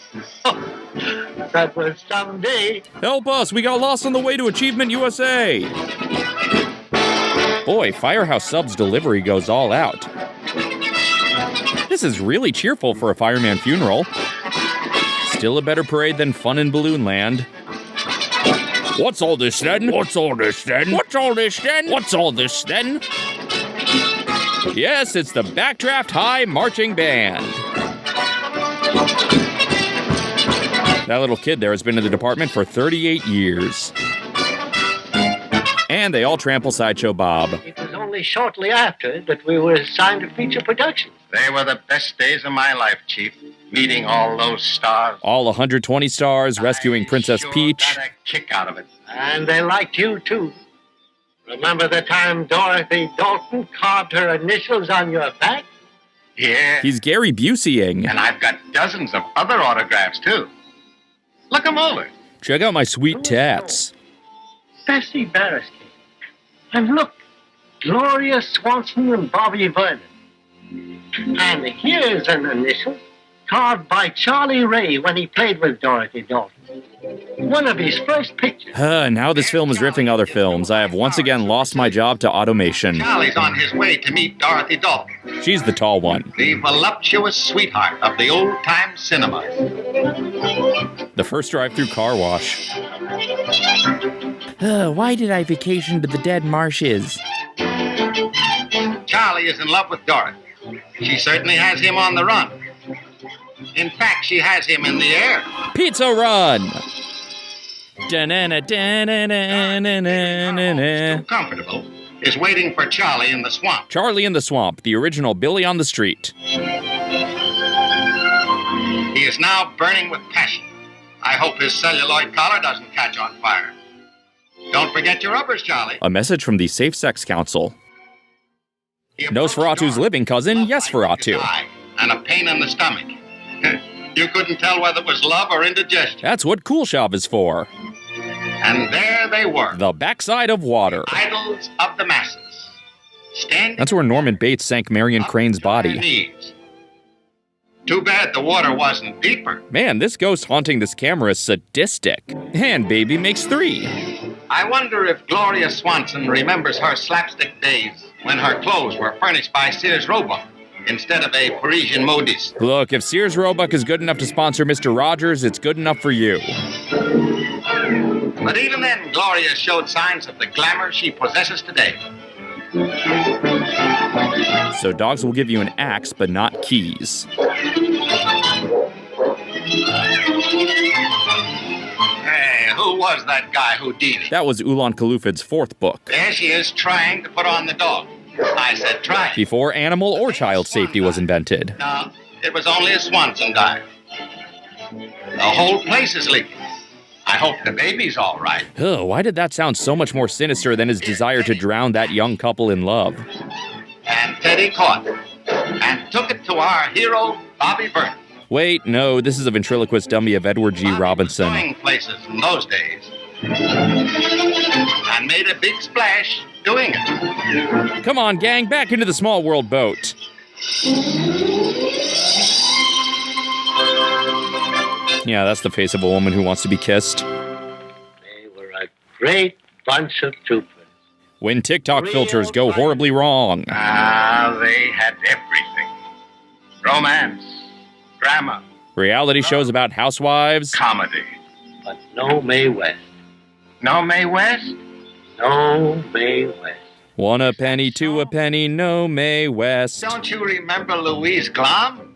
That was some day. Help us, we got lost on the way to Achievement USA. Boy, Firehouse Subs delivery goes all out. This is really cheerful for a fireman funeral. Still a better parade than Fun in Balloon Land. What's all this then? What's all this then? What's all this then? What's all this then? Yes, it's the Backdraft High Marching Band. That little kid there has been in the department for 38 years. And they all trample Sideshow Bob. It was only shortly after that we were assigned to feature production. They were the best days of my life, Chief. Meeting all those stars. All 120 stars, rescuing Princess Peach. Got a kick out of it. And they liked you, too. Remember the time Dorothy Dalton carved her initials on your back? Yeah. He's Gary Buseying. And I've got dozens of other autographs, too. Look 'em over. Check out my sweet tats. Bessie Barriskin. And look, Gloria Swanson and Bobby Vernon. And here's an initial carved by Charlie Ray when he played with Dorothy Dalton. One of his first pictures. Now this film is riffing other films. I have once again lost my job to automation. Charlie's on his way to meet Dorothy Dalton, She's the tall one. the voluptuous sweetheart of the old-time cinema. The first drive-through car wash. Why did I vacation to the dead marshes? Charlie is in love with Dorothy. She certainly has him on the run. In fact, she has him in the air. Pizza Run! Da-na-na, da-na-na-na-na-na. Comfortable, is waiting for Charlie in the swamp. Charlie in the Swamp, the original Billy on the Street. He is now burning with passion. I hope his celluloid collar doesn't catch on fire. Don't forget your rubbers, Charlie. A message from the Safe Sex Council. Nosferatu's living cousin, Yesferatu. And a pain in the stomach. You couldn't tell whether it was love or indigestion. That's what Cool Shop is for. And there they were. The backside of water. Idols of the masses. Standing That's where Norman Bates sank Marion Crane's their body. knees. Too bad the water wasn't deeper. Man, this ghost haunting this camera is sadistic. And baby makes 3. I wonder if Gloria Swanson remembers her slapstick days when her clothes were furnished by Sears Roebuck instead of a Parisian modiste. Look, if Sears Roebuck is good enough to sponsor Mr. Rogers, it's good enough for you. But even then, Gloria showed signs of the glamour she possesses today. So dogs will give you an axe, but not keys. Hey, who was that guy Houdini? That was Ulan Kalufid's 4th book. There she is trying to put on the dog. I said trying. Before animal or child safety was invented. No, it was only a Swanson dive. The whole place is leaking. I hope the baby's all right. Ugh, why did that sound so much more sinister than his desire to drown that young couple in love? And Teddy caught it and took it to our hero, Bobby Vernon. Wait, no, this is a ventriloquist dummy of Edward G. Robinson. Going places in those days. And made a big splash doing it. Come on, gang, back into the small world boat. Yeah, that's the face of a woman who wants to be kissed. They were a great bunch of troopers. When TikTok filters go horribly wrong. They had everything. Romance, drama, Reality shows about housewives. comedy. But no Mae West. No Mae West? No Mae West. 1 a penny, 2 a penny, no Mae West. Don't you remember Louise Glom?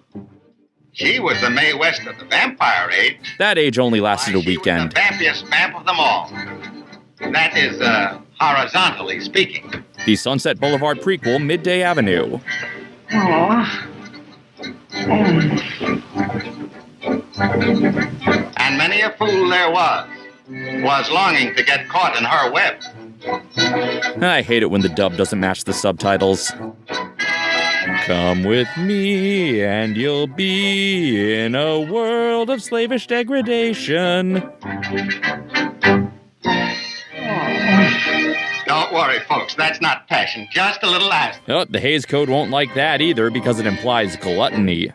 She was the Mae West of the vampire age. That age only lasted a weekend. The vampiest vamp of them all. That is, horizontally speaking. The Sunset Boulevard prequel, Midday Avenue. And many a fool there was longing to get caught in her web. I hate it when the dub doesn't match the subtitles. Come with me and you'll be in a world of slavish degradation. Don't worry, folks, that's not passion, just a little acid. Oh, the Hays Code won't like that either because it implies gluttony.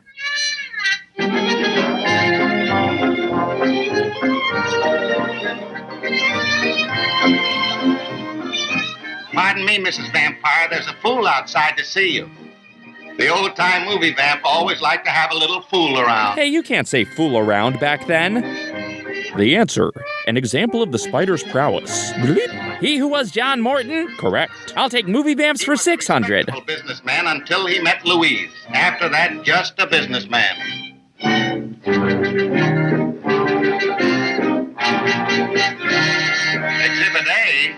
Pardon me, Mrs. Vampire, there's a fool outside to see you. The old-time movie vamp always liked to have a little fool around. Hey, you can't say fool around back then. The answer, an example of the spider's prowess. Bleep. He who was John Morton? Correct. I'll take movie vamps for 600. A businessman until he met Louise. After that, just a businessman. Exhibit A?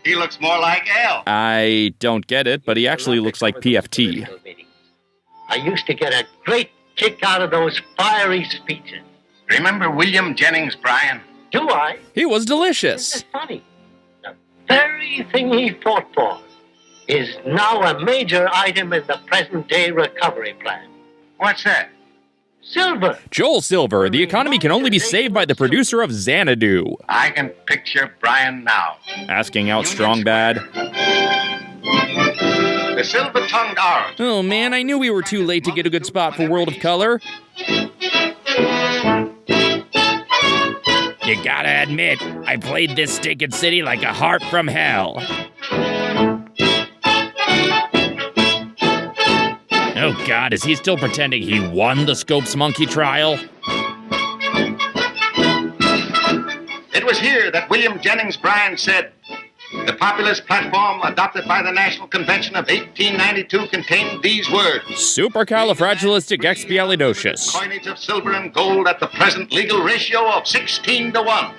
He looks more like L. I don't get it, but he actually looks like PFT. I used to get a great kick out of those fiery speeches. Remember William Jennings Bryan? Do I? He was delicious. It's funny. Now, very thing he fought for is now a major item in the present-day recovery plan. What's that? Silver. Joel Silver, the economy can only be saved by the producer of Xanadu. I can picture Brian now. Asking out Strong Bad. The silver-tongued orange. Oh man, I knew we were too late to get a good spot for World of Color. You gotta admit, I played this stinking city like a harp from hell. Oh God, is he still pretending he won the Scopes Monkey trial? It was here that William Jennings Bryan said, the populist platform adopted by the National Convention of 1892 contained these words. Supercalifragilisticexpialidocious. Coinage of silver and gold at the present legal ratio of 16-1.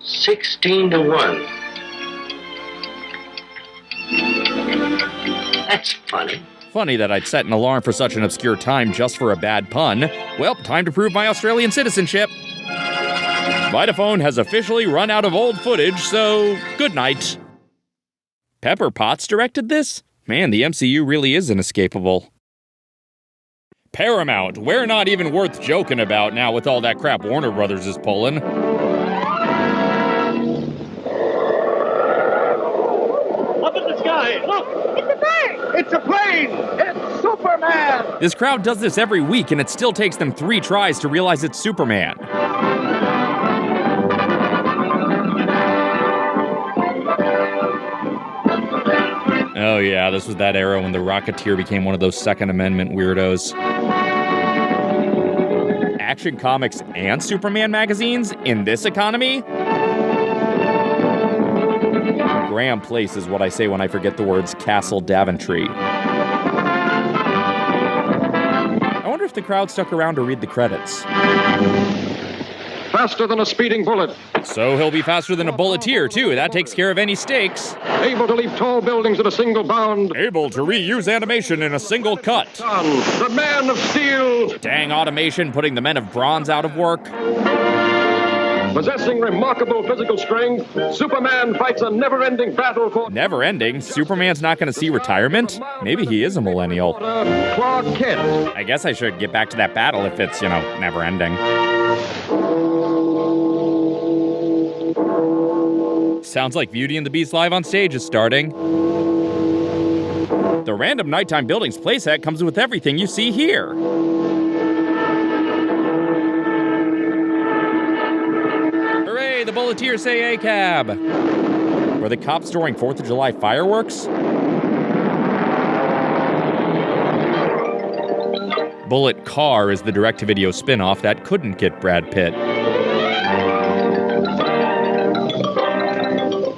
$16-1. That's funny. Funny that I'd set an alarm for such an obscure time just for a bad pun. Well, time to prove my Australian citizenship. Vitaphone has officially run out of old footage, so good night. Pepper Potts directed this? Man, the MCU really is inescapable. Paramount, we're not even worth joking about now with all that crap Warner Brothers is pulling. Up in the sky, look! It's a bird! It's a plane! It's Superman! This crowd does this every week, and it still takes them 3 tries to realize it's Superman. Oh yeah, this was that era when the Rocketeer became one of those Second Amendment weirdos. Action Comics and Superman magazines in this economy? Graham Place is what I say when I forget the words Castle Daventry. I wonder if the crowd stuck around to read the credits. Faster than a speeding bullet. So he'll be faster than a Bulleteer, too. That takes care of any stakes. Able to leap tall buildings at a single bound. Able to reuse animation in a single cut. The Man of Steel. Dang automation putting the Men of Bronze out of work. Possessing remarkable physical strength, Superman fights a never-ending battle for... Never-ending? Superman's not going to see retirement? Maybe he is a millennial. Clark Kent. I guess I should get back to that battle if it's, never-ending. Sounds like Beauty and the Beast live on stage is starting. The random nighttime buildings playset comes with everything you see here. Hooray, the Bulleteers say ACAB. Were the cops storing 4th of July fireworks? Bullet Car is the direct-to-video spin-off that couldn't get Brad Pitt.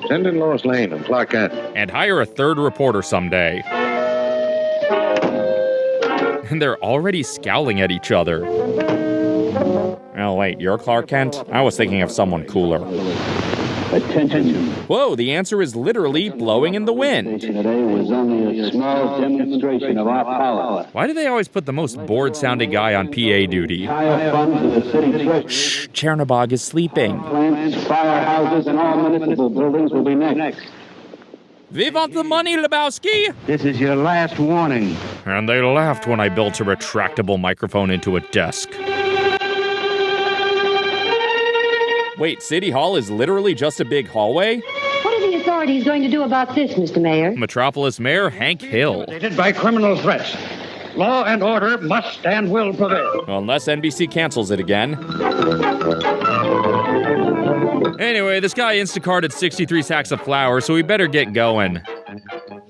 Send in Lois Lane and Clark Kent. And hire a 3rd reporter someday. And they're already scowling at each other. Oh, wait, you're Clark Kent? I was thinking of someone cooler. Attention. Whoa, the answer is literally blowing in the wind. Today was only a small demonstration of our power. Why do they always put the most bored-sounding guy on PA duty? Higher funds of the city treasury. Shh, Chernobog is sleeping. Plants, firehouses, and all municipal buildings will be next. We want the money, Lebowski! This is your last warning. And they laughed when I built a retractable microphone into a desk. Wait, City Hall is literally just a big hallway? What are the authorities going to do about this, Mr. Mayor? Metropolis Mayor Hank Hill. Intimidated by criminal threats. Law and order must and will prevail. Well, unless NBC cancels it again. Anyway, this guy Instacarted 63 sacks of flour, so we better get going.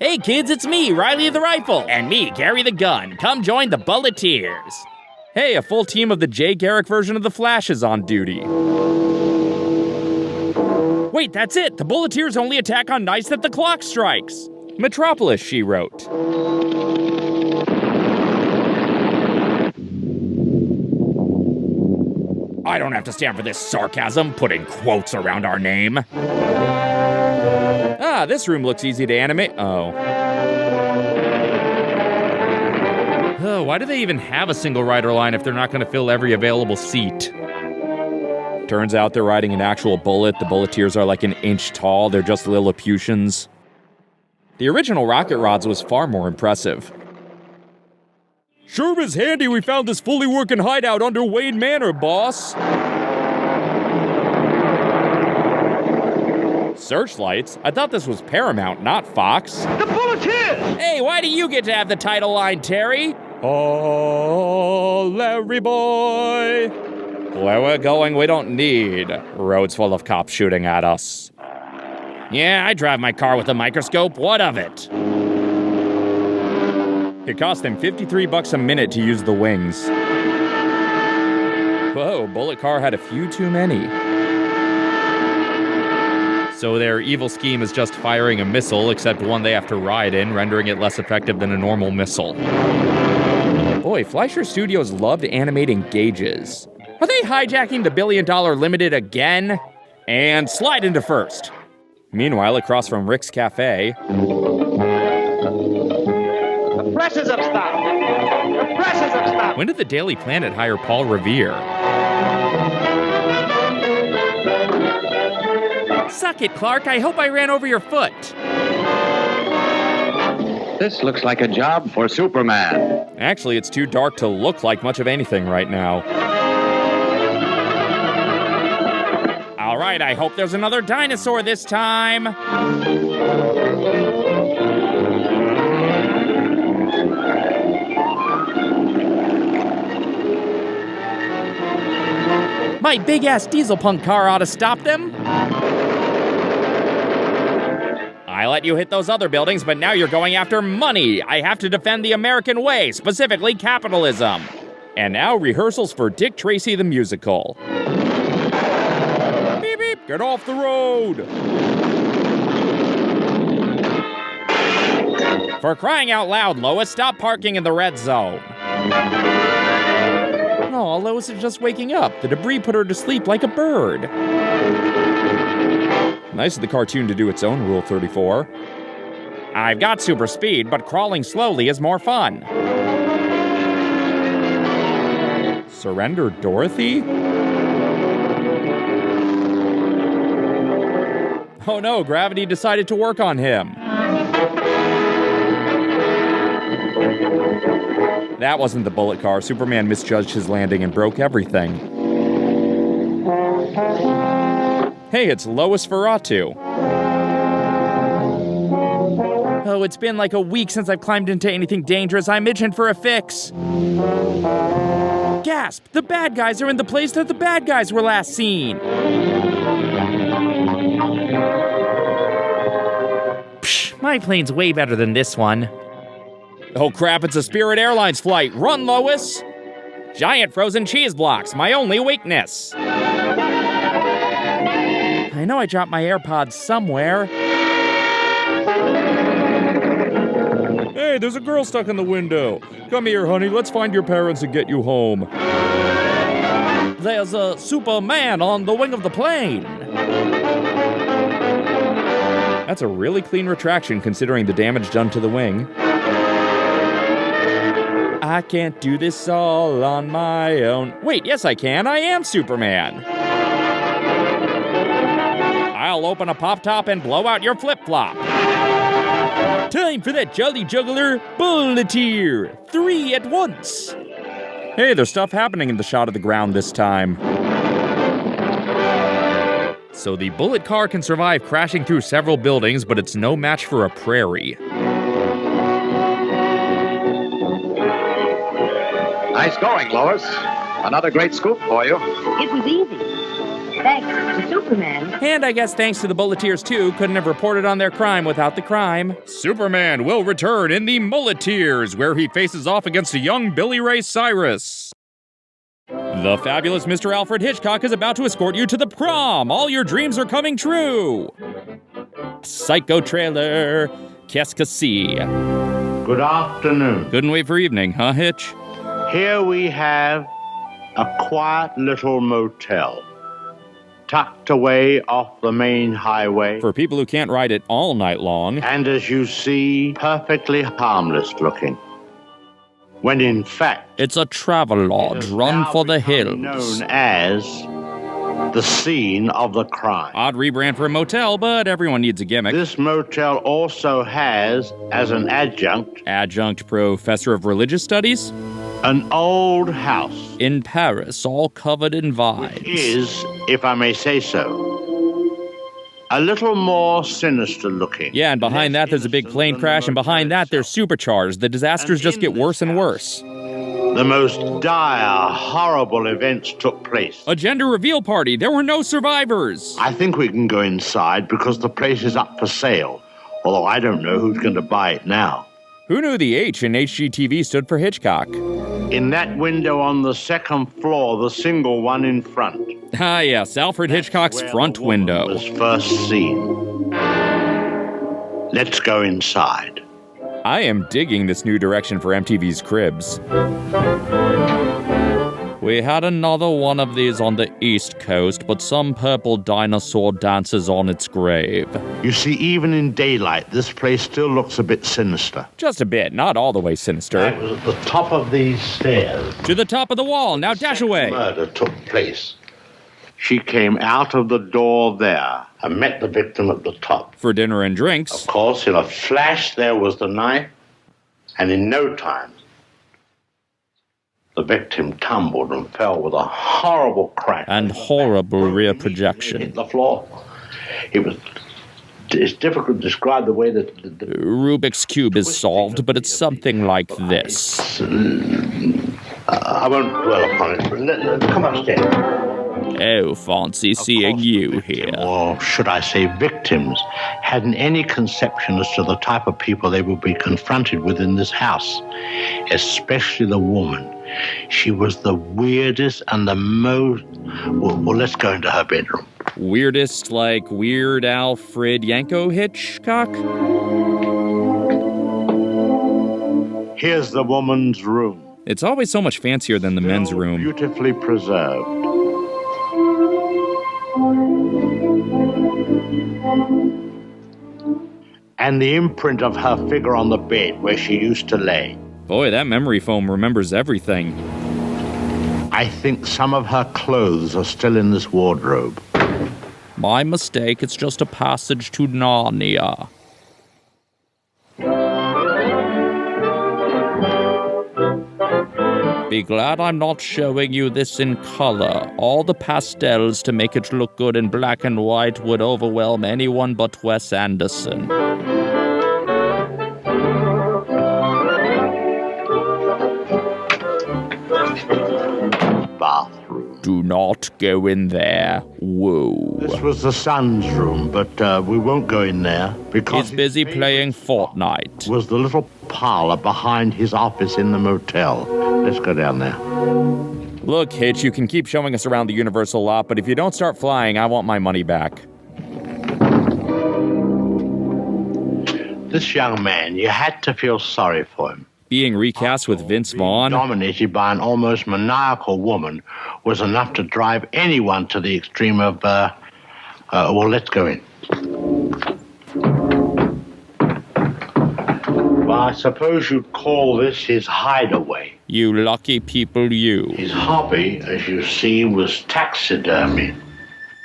Hey kids, it's me, Riley the Rifle. And me, Gary the Gun. Come join the Bulleteers. Hey, a full team of the Jay Garrick version of the Flash is on duty. Wait, that's it! The Bulleteers only attack on nights that the clock strikes! Metropolis, she wrote. I don't have to stand for this sarcasm, putting quotes around our name. Ah, this room looks easy to animate. Oh. Why do they even have a single rider line if they're not going to fill every available seat? Turns out they're riding an actual bullet. The Bulleteers are like an inch tall. They're just Lilliputians. The original Rocket Rods was far more impressive. Sure is handy we found this fully working hideout under Wayne Manor, boss. Searchlights? I thought this was Paramount, not Fox. The Bulleteers! Hey, why do you get to have the title line, Terry? Oh, Larry boy. Where we're going, we don't need roads full of cops shooting at us. Yeah, I drive my car with a microscope. What of it? It cost them $53 a minute to use the wings. Whoa, Bullet Car had a few too many. So their evil scheme is just firing a missile, except one they have to ride in, rendering it less effective than a normal missile. Boy, Fleischer Studios loved animating gauges. Are they hijacking the $1 billion Limited again? And slide into first. Meanwhile, across from Rick's Cafe... The presses have stopped! The presses have stopped! When did the Daily Planet hire Paul Revere? Suck it, Clark. I hope I ran over your foot. This looks like a job for Superman. Actually, it's too dark to look like much of anything right now. All right, I hope there's another dinosaur this time. My big-ass diesel punk car ought to stop them. I let you hit those other buildings, but now you're going after money. I have to defend the American way, specifically capitalism. And now rehearsals for Dick Tracy the Musical. Beep, beep, get off the road. For crying out loud, Lois, stop parking in the red zone. Oh, Lois is just waking up. The debris put her to sleep like a bird. Nice of the cartoon to do its own Rule 34. I've got super speed, but crawling slowly is more fun. Surrender Dorothy? Oh no, gravity decided to work on him. That wasn't the bullet car. Superman misjudged his landing and broke everything. Hey, it's Lois Ferratu. Oh, it's been like a week since I've climbed into anything dangerous. I'm itching for a fix. Gasp! The bad guys are in the place that the bad guys were last seen. Psh, my plane's way better than this one. Oh crap, it's a Spirit Airlines flight. Run, Lois! Giant frozen cheese blocks, my only weakness. I know I dropped my AirPods somewhere. Hey, there's a girl stuck in the window. Come here, honey, let's find your parents and get you home. There's a Superman on the wing of the plane. That's a really clean retraction considering the damage done to the wing. I can't do this all on my own. Wait, yes I can. I am Superman. I'll open a pop top and blow out your flip-flop. Time for that jolly juggler, Bulleteer. 3 at once. Hey, there's stuff happening in the shot of the ground this time. So the bullet car can survive crashing through several buildings, but it's no match for a prairie. Nice going, Lois. Another great scoop for you. It was easy. Thanks to Superman. And I guess thanks to the Bulleteers, too, couldn't have reported on their crime without the crime. Superman will return in the Bulleteers, where he faces off against a young Billy Ray Cyrus. The fabulous Mr. Alfred Hitchcock is about to escort you to the prom. All your dreams are coming true. Psycho trailer. Qu'est-ce que c'est? Good afternoon. Couldn't wait for evening, huh, Hitch? Here we have a quiet little motel, tucked away off the main highway. For people who can't ride it all night long. And as you see, perfectly harmless looking. when in fact it's a travel lodge run for the hills. Known as the scene of the crime. Odd rebrand for a motel, but everyone needs a gimmick. This motel also has, as an adjunct professor of religious studies, an old house in Paris, all covered in vines. Which is, if I may say so, a little more sinister looking. Yeah, and behind that there's a big plane crash, and behind that they're supercharged. The disasters just get worse and worse. The most dire, horrible events took place. A gender reveal party. There were no survivors. I think we can go inside because the place is up for sale. Although I don't know who's going to buy it now. Who knew the H in HGTV stood for Hitchcock? In that window on the second floor, the single one in front. Ah, yes, Alfred Hitchcock's front window. Was first seen. Let's go inside. I am digging this new direction for MTV's Cribs. We had another one of these on the East Coast, but some purple dinosaur dances on its grave. You see, even in daylight, this place still looks a bit sinister. Just a bit, not all the way sinister. I was at the top of these stairs. To the top of the wall, now dash away. Murder took place. She came out of the door there and met the victim at the top. For dinner and drinks. Of course, in a flash, there was the knife, and in no time, the victim tumbled and fell with a horrible crack. And horrible rear projection. Hit the floor. It's difficult to describe the way that... The Rubik's Cube is solved, but it's something like this. I won't dwell upon it. Come upstairs. Oh, fancy seeing you here. Or should I say victims, hadn't any conception as to the type of people they would be confronted with in this house. Especially the woman. She was the weirdest and the most... Well, let's go into her bedroom. Weirdest like Weird Alfred Yanko Hitchcock? Here's the woman's room. It's always so much fancier than the men's room. Beautifully preserved. And the imprint of her figure on the bed where she used to lay. Boy, that memory foam remembers everything. I think some of her clothes are still in this wardrobe. My mistake, it's just a passage to Narnia. Be glad I'm not showing you this in color. All the pastels to make it look good in black and white would overwhelm anyone but Wes Anderson. Bathroom. Do not go in there. Whoa. This was the son's room, but we won't go in there because he's busy playing Fortnite. Was the little parlor behind his office in the motel. Let's go down there. Look, Hitch, you can keep showing us around the Universal lot, but if you don't start flying, I want my money back. This young man, you had to feel sorry for him. Being recast with Vince Vaughn, dominated by an almost maniacal woman, was enough to drive anyone to the extreme of, well, let's go in. Well, I suppose you'd call this his hideaway. You lucky people, you. His hobby, as you see, was taxidermy.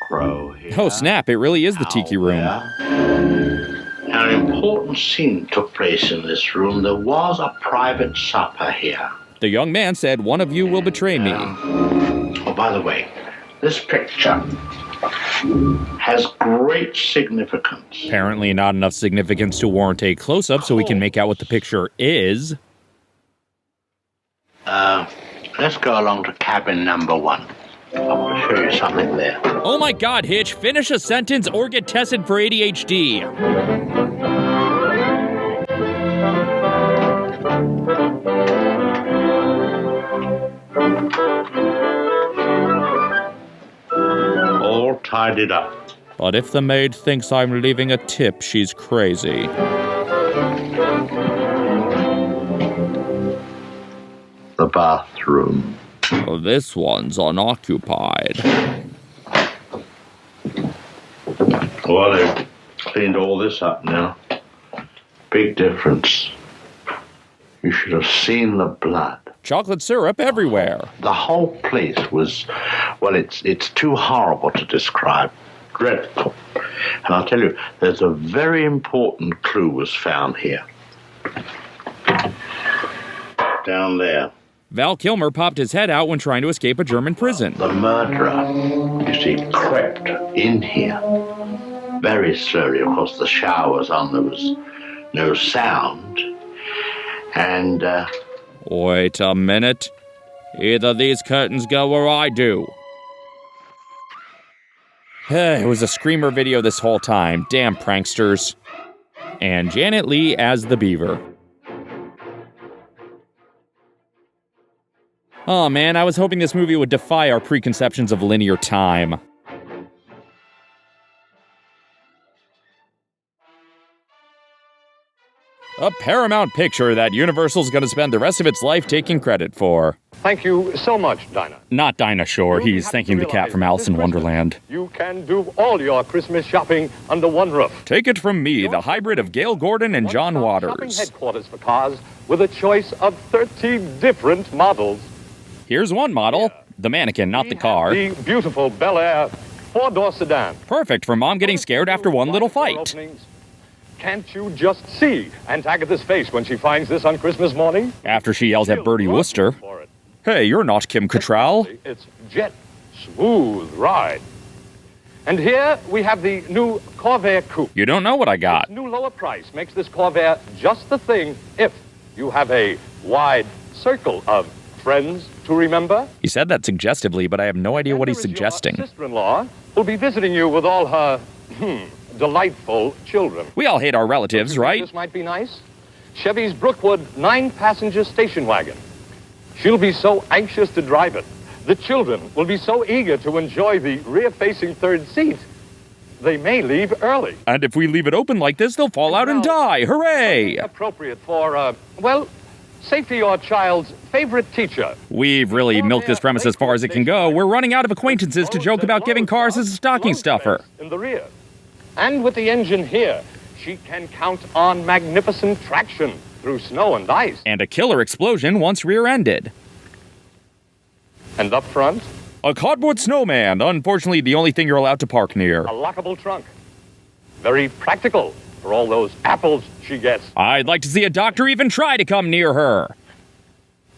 Crow here. Oh, snap, it really is the tiki room. Now, an important scene took place in this room. There was a private supper here. The young man said, one of you will betray me. Oh, by the way, this picture has great significance. Apparently not enough significance to warrant a close-up so we can make out what the picture is. Let's go along to cabin number 1. I want to show you something there. Oh my God, Hitch, finish a sentence or get tested for ADHD. All tidied up. But if the maid thinks I'm leaving a tip, she's crazy. The bathroom. Well, this one's unoccupied. Well, they've cleaned all this up now. Big difference. You should have seen the blood. Chocolate syrup everywhere. The whole place was, well, it's too horrible to describe. Dreadful. And I'll tell you, there's a very important clue was found here. Down there. Val Kilmer popped his head out when trying to escape a German prison. The murderer, you see, crept in here very slowly. Of course, the shower was on. There was no sound. And, Wait a minute. Either these curtains go or I do. It was a screamer video this whole time. Damn pranksters. And Janet Leigh as the Beaver. Oh man, I was hoping this movie would defy our preconceptions of linear time. A Paramount picture that Universal's gonna spend the rest of its life taking credit for. Thank you so much, Dinah. Not Dinah Shore, he's thanking the cat from Alice in Wonderland. You can do all your Christmas shopping under one roof. Take it from me, the hybrid of Gail Gordon and John Waters. Headquarters for cars with a choice of 30 different models. Here's one model, the mannequin, not the car. The beautiful Bel Air 4-door sedan. Perfect for mom getting scared after one little fight. Can't you just see Aunt Agatha's face when she finds this on Christmas morning? After she yells at Bertie Wooster. Hey, you're not Kim Cattrall. It's jet, smooth ride. And here we have the new Corvair Coupe. You don't know what I got. This new lower price makes this Corvair just the thing if you have a wide circle of friends to remember. He said that suggestively, but I have no idea what he's suggesting. Your sister-in-law will be visiting you with all her, delightful children. We all hate our relatives, right? This might be nice. Chevy's Brookwood 9-passenger station wagon. She'll be so anxious to drive it. The children will be so eager to enjoy the rear-facing third seat. They may leave early. And if we leave it open like this, they'll fall out and die. Hooray! Appropriate for, safety your child's favorite teacher. We've really milked this premise as far as it can go. We're running out of acquaintances to joke about giving cars as a stocking stuffer. In the rear. And with the engine here, she can count on magnificent traction through snow and ice. And a killer explosion once rear-ended. And up front? A cardboard snowman. Unfortunately, the only thing you're allowed to park near. A lockable trunk. Very practical for all those apples she gets. I'd like to see a doctor even try to come near her.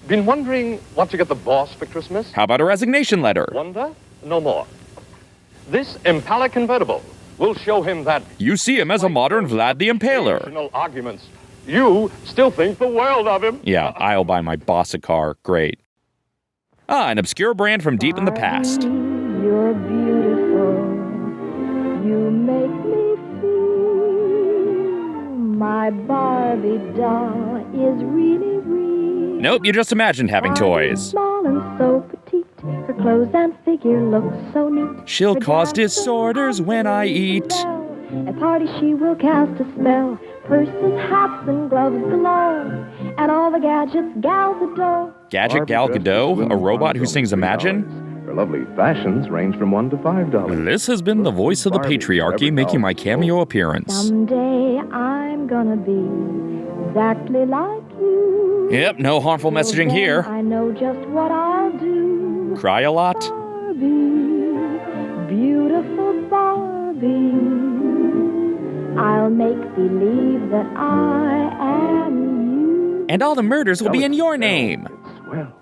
Been wondering what to get the boss for Christmas? How about a resignation letter? Wonder? No more. This Impala convertible will show him that... You see him as a modern Vlad the Impaler. Arguments. You still think the world of him. Yeah, I'll buy my boss a car. Great. An obscure brand from deep in the past. You're beautiful. You make me feel my Barbie doll is really real. Nope, you just imagined having toys. Small and so petite. Her clothes and figure look so neat. She'll cause disorders when I eat. At parties she will cast a spell. Purses, hats, and gloves galore. And all the gadgets gals adore. Gadget Gal Gadot, a robot who sings Imagine? Her lovely fashions range from $1 to $5. This has been the voice of the patriarchy making my cameo appearance. Someday I'm gonna be exactly like you. Yep, no harmful messaging here. I know just what I'll do. Cry a lot? Barbie, beautiful Barbie. I'll make believe that I am you. And all the murders will be in your name.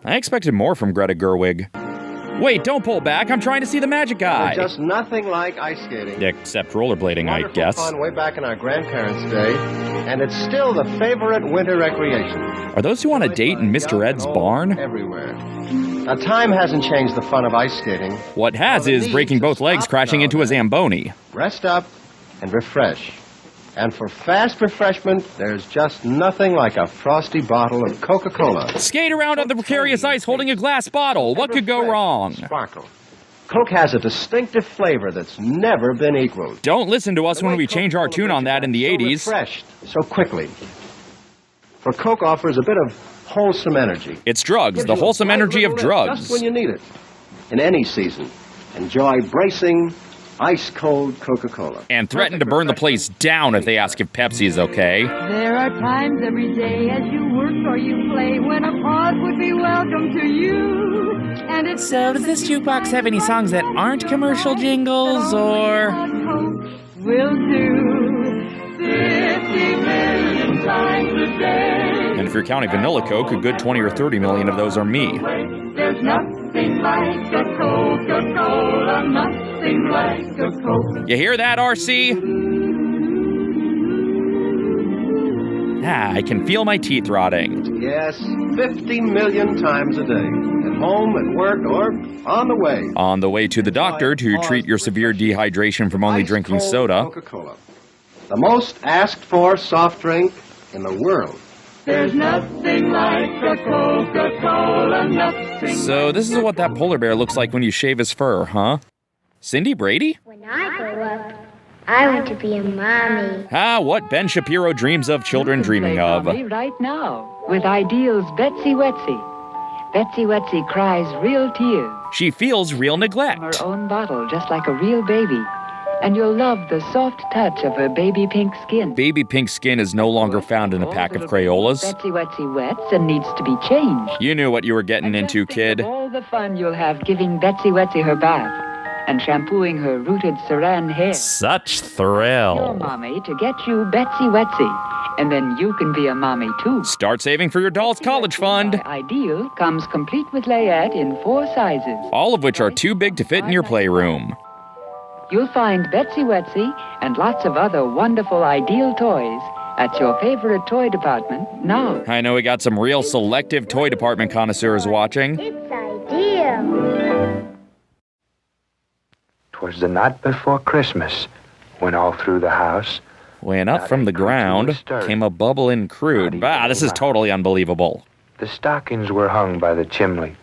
I expected more from Greta Gerwig. Wait, don't pull back. I'm trying to see the magic eye. Just nothing like ice skating. Except rollerblading, I guess. Fun way back in our grandparents' day, and it's still the favorite winter recreation. Are those two on a date in Mr. Ed's barn? Everywhere. Now, time hasn't changed the fun of ice skating. What has is breaking both legs crashing into a Zamboni. Rest up and refresh. And for fast refreshment, there's just nothing like a frosty bottle of Coca-Cola. Skate around on the precarious ice holding a glass bottle. What could go wrong? Sparkle. Coke has a distinctive flavor that's never been equaled. Don't listen to us when we change our tune on that in the 80s. Refreshed so quickly. For Coke offers a bit of wholesome energy. It's drugs, the wholesome energy of drugs. Just when you need it. In any season. Enjoy bracing, ice-cold Coca-Cola. And threaten to burn the place down if they ask if Pepsi is okay. There are times every day as you work or you play when a pause would be welcome to you. And it's So does this jukebox have any songs that aren't commercial jingles, or... Will do 50 million times a day. And if you're counting Vanilla Coke, a good 20 or 30 million of those are me. There's nothing like a Coca-Cola, nothing like a Coke. You hear that, RC? I can feel my teeth rotting. Yes, 50 million times a day. At home, at work, or on the way. On the way to the doctor to treat your severe dehydration from only drinking soda. Coca-Cola. The most asked for soft drink in the world. There's nothing like a Coca-Cola, nothing. So this is what that polar bear looks like when you shave his fur, huh? Cindy Brady? When I grow up, I want to be a mommy. What Ben Shapiro dreams of children dreaming of. Mommy right now with Ideal's Betsy Wetsy. Betsy Wetsy cries real tears. She feels real neglect. Her own bottle, just like a real baby. And you'll love the soft touch of her baby pink skin. Baby pink skin is no longer found in a pack of Crayolas. Betsy Wetsy wets and needs to be changed. You knew what you were getting into, kid. All the fun you'll have giving Betsy Wetsy her bath and shampooing her rooted saran hair. Such thrill. Your mommy to get you Betsy Wetsy, and then you can be a mommy too. Start saving for your doll's college fund. Ideal comes complete with layette in 4 sizes. All of which are too big to fit in your playroom. You'll find Betsy Wetsy and lots of other wonderful Ideal toys at your favorite toy department now. I know we got some real selective toy department connoisseurs watching. It's Ideal. 'Twas the night before Christmas, when all through the house... When up from the ground came a bubbling crude. This is totally unbelievable. The stockings were hung by the chimney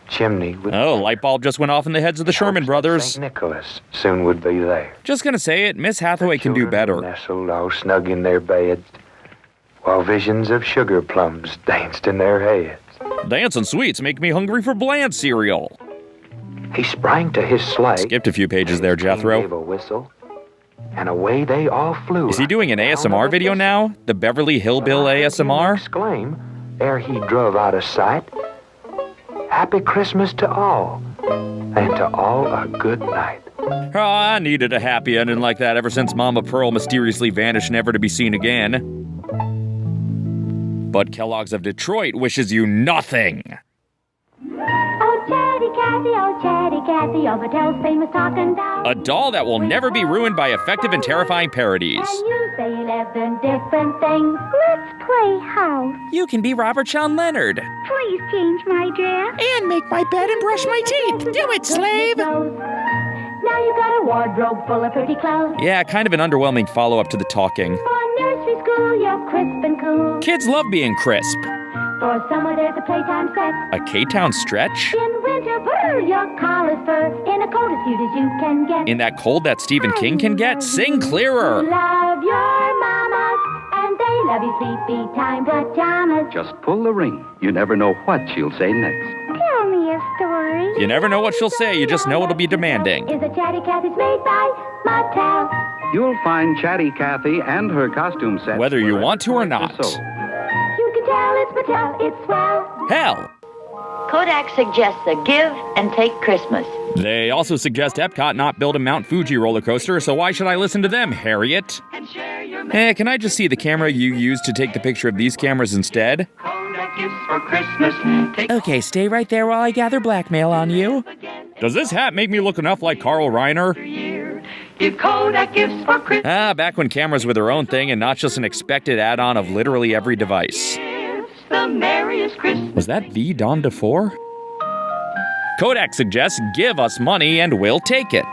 with... Light bulb just went off in the heads of the Sherman brothers. St. Nicholas soon would be there. Just gonna say it, Miss Hathaway can do better. Nestled all snug in their beds, while visions of sugar plums danced in their heads. Dancing sweets make me hungry for bland cereal. He sprang to his sleigh. Skipped a few pages there, Jethro. Gave a whistle, and away they all flew. Is he doing an ASMR video now? The Beverly Hillbill ASMR? Exclaim, ere he drove out of sight, Happy Christmas to all, and to all a good night. I needed a happy ending like that ever since Mama Pearl mysteriously vanished, never to be seen again. But Kellogg's of Detroit wishes you nothing. Oh, Chatty Cathy, oh, Mattel's famous talking doll. A doll that will never be ruined by effective and terrifying parodies. And you say 11 different things. Let's play house. You can be Robert Sean Leonard. Please change my dress. And make my bed and brush my teeth. Do it, slave! Now you got a wardrobe full of pretty clothes. Yeah, kind of an underwhelming follow-up to the talking. For nursery school, you're crisp and cool. Kids love being crisp. For summer, there's a playtime set. A K-Town stretch? In winter, your collar's fur. In a coat as cute as you can get. In that cold that Stephen King can get? Sing clearer. Love your mamas, and they love you sleepy time pajamas. Just pull the ring. You never know what she'll say next. Tell me a story. You never know what she'll say, you just know it'll be demanding. Is a Chatty Cathy's made by Mattel. You'll find Chatty Cathy and her costume set. Whether you want to or not. You can tell it's Mattel, it's swell. Hell. Kodak suggests a give and take Christmas. They also suggest Epcot not build a Mount Fuji roller coaster, so why should I listen to them, Harriet? Hey, can I just see the camera you used to take the picture of these cameras instead? Okay, stay right there while I gather blackmail on you. Does this hat make me look enough like Carl Reiner? Give Kodak gifts for Christmas. Back when cameras were their own thing and not just an expected add-on of literally every device. The merriest Christmas. Was that the Don DeFore? Kodak suggests give us money and we'll take it.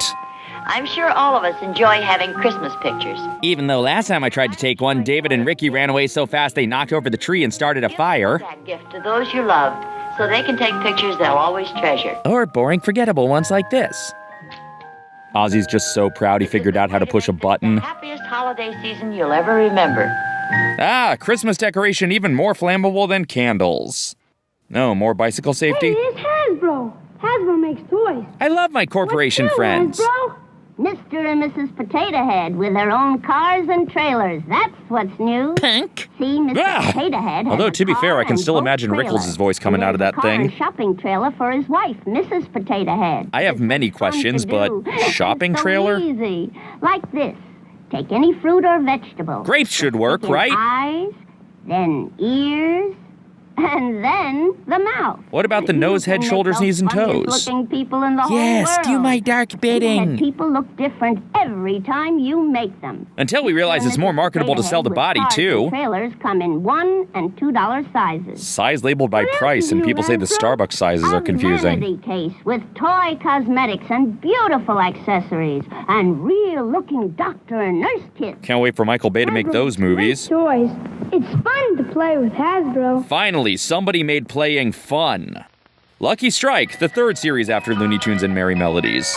I'm sure all of us enjoy having Christmas pictures. Even though last time I tried to take one, David and Ricky ran away so fast they knocked over the tree and started a fire. That gift to those you love, so they can take pictures they'll always treasure. Or boring, forgettable ones like this. Ozzy's just so proud he figured out how to push a button. Happiest holiday season you'll ever remember. Christmas decoration even more flammable than candles. No, more bicycle safety? Hey, it's Hasbro. Hasbro makes toys. I love my corporation friends. Hasbro? Mr. and Mrs. Potato Head with their own cars and trailers. That's what's new. Pink? See, Mr. Potato Head. Although, to be fair, I can still imagine Rickles' voice coming out of that thing. A shopping trailer for his wife, Mrs. Potato Head. I have many questions, but shopping trailer? Easy. Like this. Take any fruit or vegetable. Grapes should work, right? Eyes, then ears, and then the mouth. What about the nose, head, shoulders, knees, and toes? Looking people in the whole world. Yes, do my dark bidding. People look different every time you make them. Until we realize it's more marketable to sell the body, too. Trailers come in $1 and $2 sizes. Size labeled by price, and people say the Starbucks sizes are confusing. A vanity case with toy cosmetics and beautiful accessories and real-looking doctor and nurse kits. Can't wait for Michael Bay to make those movies. Toys. It's fun to play with Hasbro. Finally, somebody made playing fun. Lucky Strike, the third series after Looney Tunes and Merry Melodies.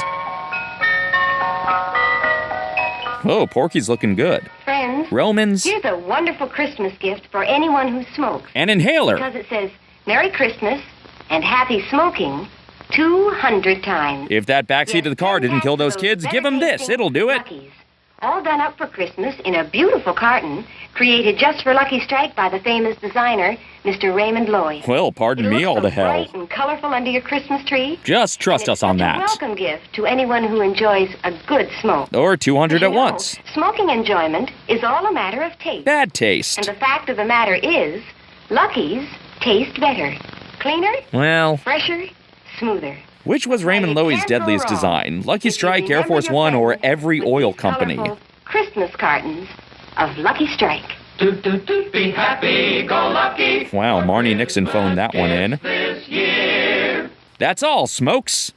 Oh, Porky's looking good. Friends, Romans. Here's a wonderful Christmas gift for anyone who smokes. An inhaler. Because it says, Merry Christmas and Happy Smoking 200 times. If that backseat of the car didn't kill those kids, give them this. It'll do it. Luckies, all done up for Christmas in a beautiful carton, created just for Lucky Strike by the famous designer, Mr. Raymond Lloyd. Well, pardon me all to hell. Bright and colorful under your Christmas tree. Just trust us on that. A welcome gift to anyone who enjoys a good smoke. Or 200 at once. Smoking enjoyment is all a matter of taste. Bad taste. And the fact of the matter is, Lucky's taste better. Cleaner? Well. Fresher? Smoother. Which was Raymond Loewy's deadliest design? Lucky Strike, Air Force One, or every oil company? Christmas cartons of Lucky Strike. Be happy, go lucky. Wow, Marnie Nixon phoned that one in. That's all, smokes.